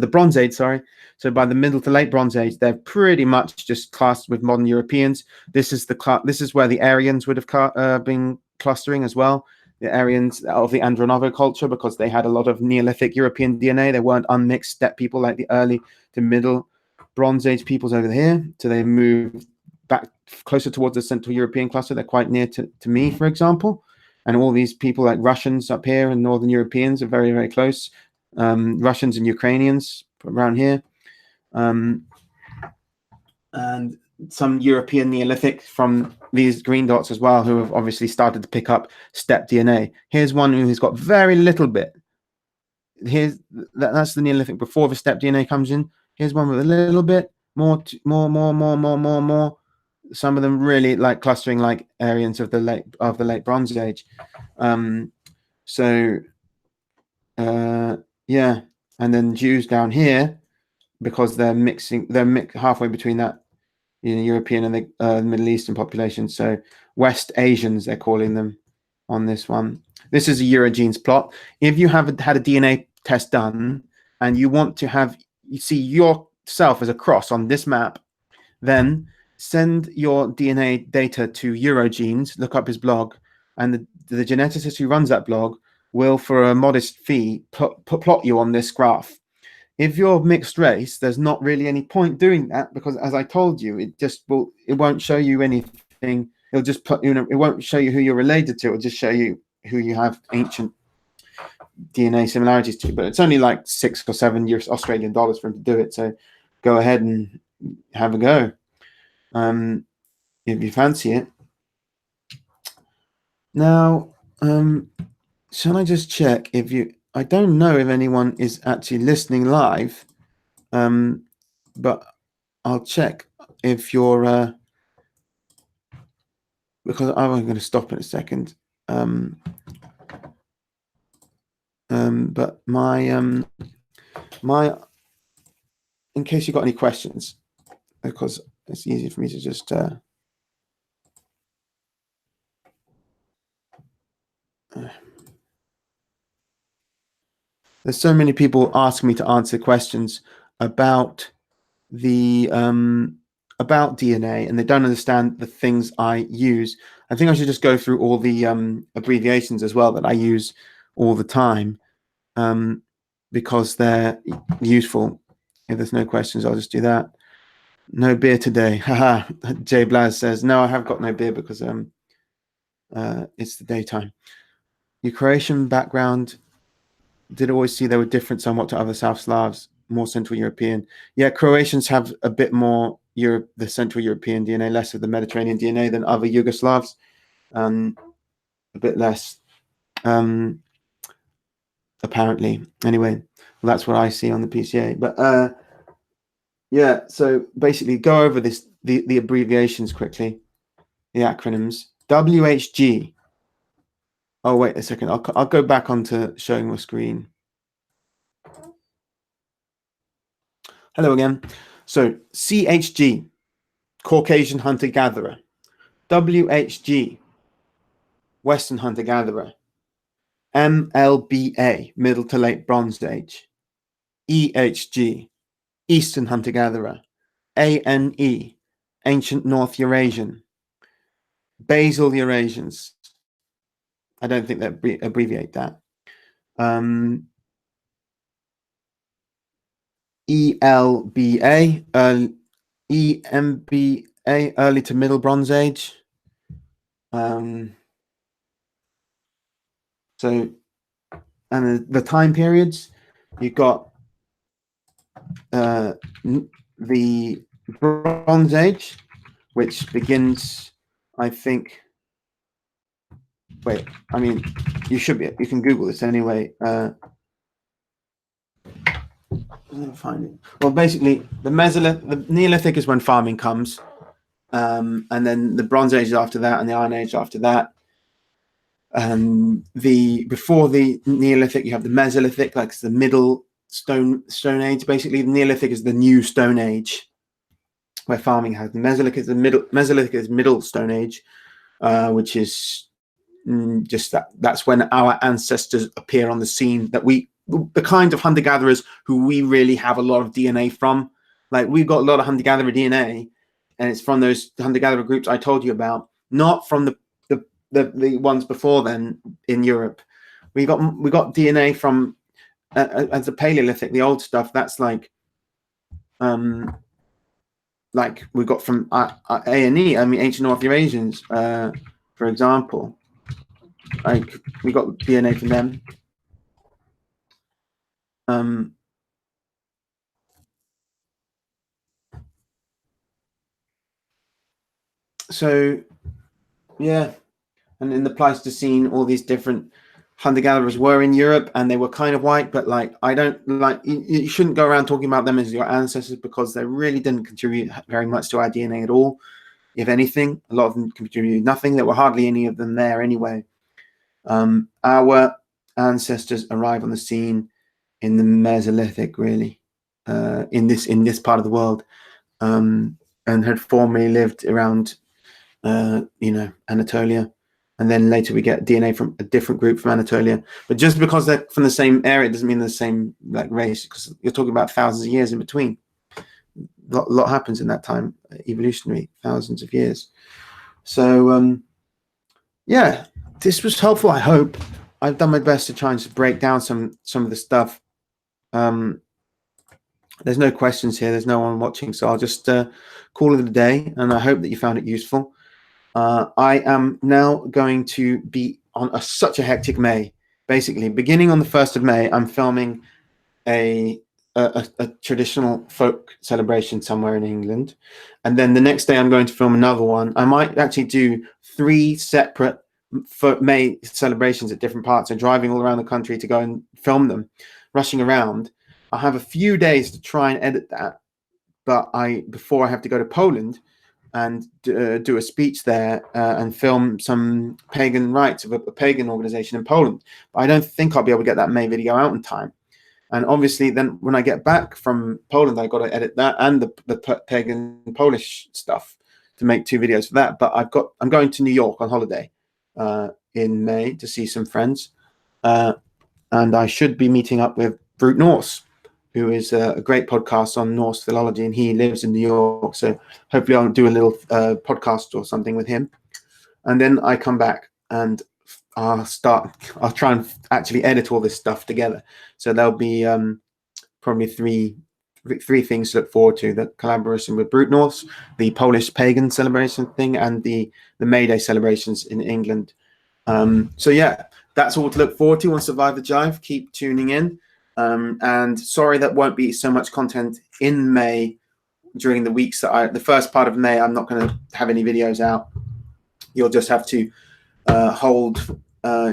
Bronze Age, sorry. So by the middle to late Bronze Age, they're pretty much just classed with modern Europeans. This is where the Aryans would have been clustering as well. The Aryans of the Andronovo culture, because they had a lot of Neolithic European DNA. They weren't unmixed steppe people like the early to middle Bronze Age peoples over here. So they moved back closer towards the Central European cluster. They're quite near to me, for example. And all these people like Russians up here and Northern Europeans are very, very close. Russians and Ukrainians around here. And some European Neolithic from these green dots as well, who have obviously started to pick up steppe DNA. Here's one who's got very little bit. That's the Neolithic before the steppe DNA comes in. Here's one with a little bit more. Some of them really like clustering like Aryans of the late Bronze Age. Yeah. and then Jews down here, because they're halfway between that, European and the Middle Eastern population. So West Asians, they're calling them on this one. This is a Eurogenes plot. If you have had a DNA test done and you want to see yourself as a cross on this map, then send your DNA data to Eurogenes, look up his blog, and the geneticist who runs that blog will, for a modest fee, plot you on this graph. If you're mixed race, there's not really any point doing that, because, as I told you, it won't show you anything. It'll just it won't show you who you're related to. It'll just show you who you have ancient DNA similarities to. But it's only like $6 or $7 Australian dollars for him to do it. So go ahead and have a go, if you fancy it. Now, shall I just check if you? I don't know if anyone is actually listening live, but I'll check if you're, because I'm going to stop in a second. But my, in case you've got any questions, because it's easy for me to just, there's so many people asking me to answer questions about the about DNA, and they don't understand the things I use. I think I should just go through all the abbreviations as well that I use all the time, because they're useful. If there's no questions, I'll just do that. No beer today. Haha. Jay Blaz says, no, I have got no beer because it's the daytime. Your Croatian background, did always see they were different somewhat to other South Slavs, more Central European. Yeah, Croatians have a bit more the Central European DNA, less of the Mediterranean DNA than other Yugoslavs. A bit less, apparently. Anyway, well, that's what I see on the PCA. But yeah, so basically go over the abbreviations quickly, the acronyms. WHG. Oh, wait a second. I'll go back onto showing my screen. Hello again. So CHG, Caucasian hunter-gatherer. WHG, Western hunter-gatherer. MLBA, Middle to Late Bronze Age. EHG, Eastern hunter-gatherer. ANE, Ancient North Eurasian. Basal Eurasians. I don't think they abbreviate that. ELBA, EMBA, Early to Middle Bronze Age. So, and the time periods, you've got the Bronze Age, which begins, I think. Wait, I mean, you can Google this anyway. Find it. Well, basically, the Neolithic is when farming comes, and then the Bronze Age is after that, and the Iron Age after that. Before the Neolithic, you have the Mesolithic, like the middle Stone Age. Basically, the Neolithic is the new Stone Age, where farming has. The Mesolithic is Mesolithic is middle Stone Age, which is just that's when our ancestors appear on the scene. The kind of hunter-gatherers who we really have a lot of DNA from. Like, we've got a lot of hunter-gatherer DNA, and it's from those hunter-gatherer groups I told you about, not from the ones before then in Europe. We got DNA from as the Paleolithic, the old stuff. That's like we got from A&E. I mean, ancient North Eurasians, for example. Like, we got DNA from them. So, yeah, and in the Pleistocene, all these different hunter-gatherers were in Europe, and they were kind of white, but like, I don't like, you shouldn't go around talking about them as your ancestors, because they really didn't contribute very much to our DNA at all. If anything, a lot of them contributed nothing. There were hardly any of them there anyway. Our ancestors arrive on the scene in the Mesolithic, really, in this part of the world, and had formerly lived around, Anatolia. And then later we get DNA from a different group from Anatolia. But just because they're from the same area doesn't mean they're the same race, because you're talking about thousands of years in between. A lot happens in that time, evolutionary, thousands of years. So yeah, this was helpful. I hope I've done my best to try and break down some of the stuff. There's no questions here. There's no one watching, so I'll just call it a day. And I hope that you found it useful. I am now going to be on such a hectic May. Basically, beginning on the 1st of May, I'm filming a traditional folk celebration somewhere in England. And then the next day I'm going to film another one. I might actually do 3 separate May celebrations at different parts. So driving all around the country to go and film them, rushing around. I have a few days to try and edit that, but before I have to go to Poland and do a speech there and film some pagan rites of a pagan organization in Poland. But I don't think I'll be able to get that May video out in time. And obviously then when I get back from Poland, I got to edit that and the pagan Polish stuff to make 2 videos for that. But I'm going to New York on holiday in May to see some friends. And I should be meeting up with Brute Norse, who is a great podcast on Norse philology, and he lives in New York. So hopefully I'll do a little podcast or something with him. And then I come back and I'll try and actually edit all this stuff together. So there'll be probably three things to look forward to: the collaboration with Brute Norse, the Polish pagan celebration thing, and the May Day celebrations in England. So yeah, that's all to look forward to on Survive the Jive. Keep tuning in. And sorry that won't be so much content in May during the weeks that the first part of May. I'm not going to have any videos out. You'll just have to hold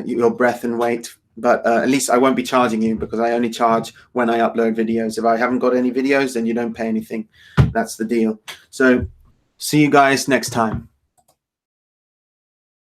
your breath and wait. But at least I won't be charging you, because I only charge when I upload videos. If I haven't got any videos, then you don't pay anything. That's the deal. So see you guys next time.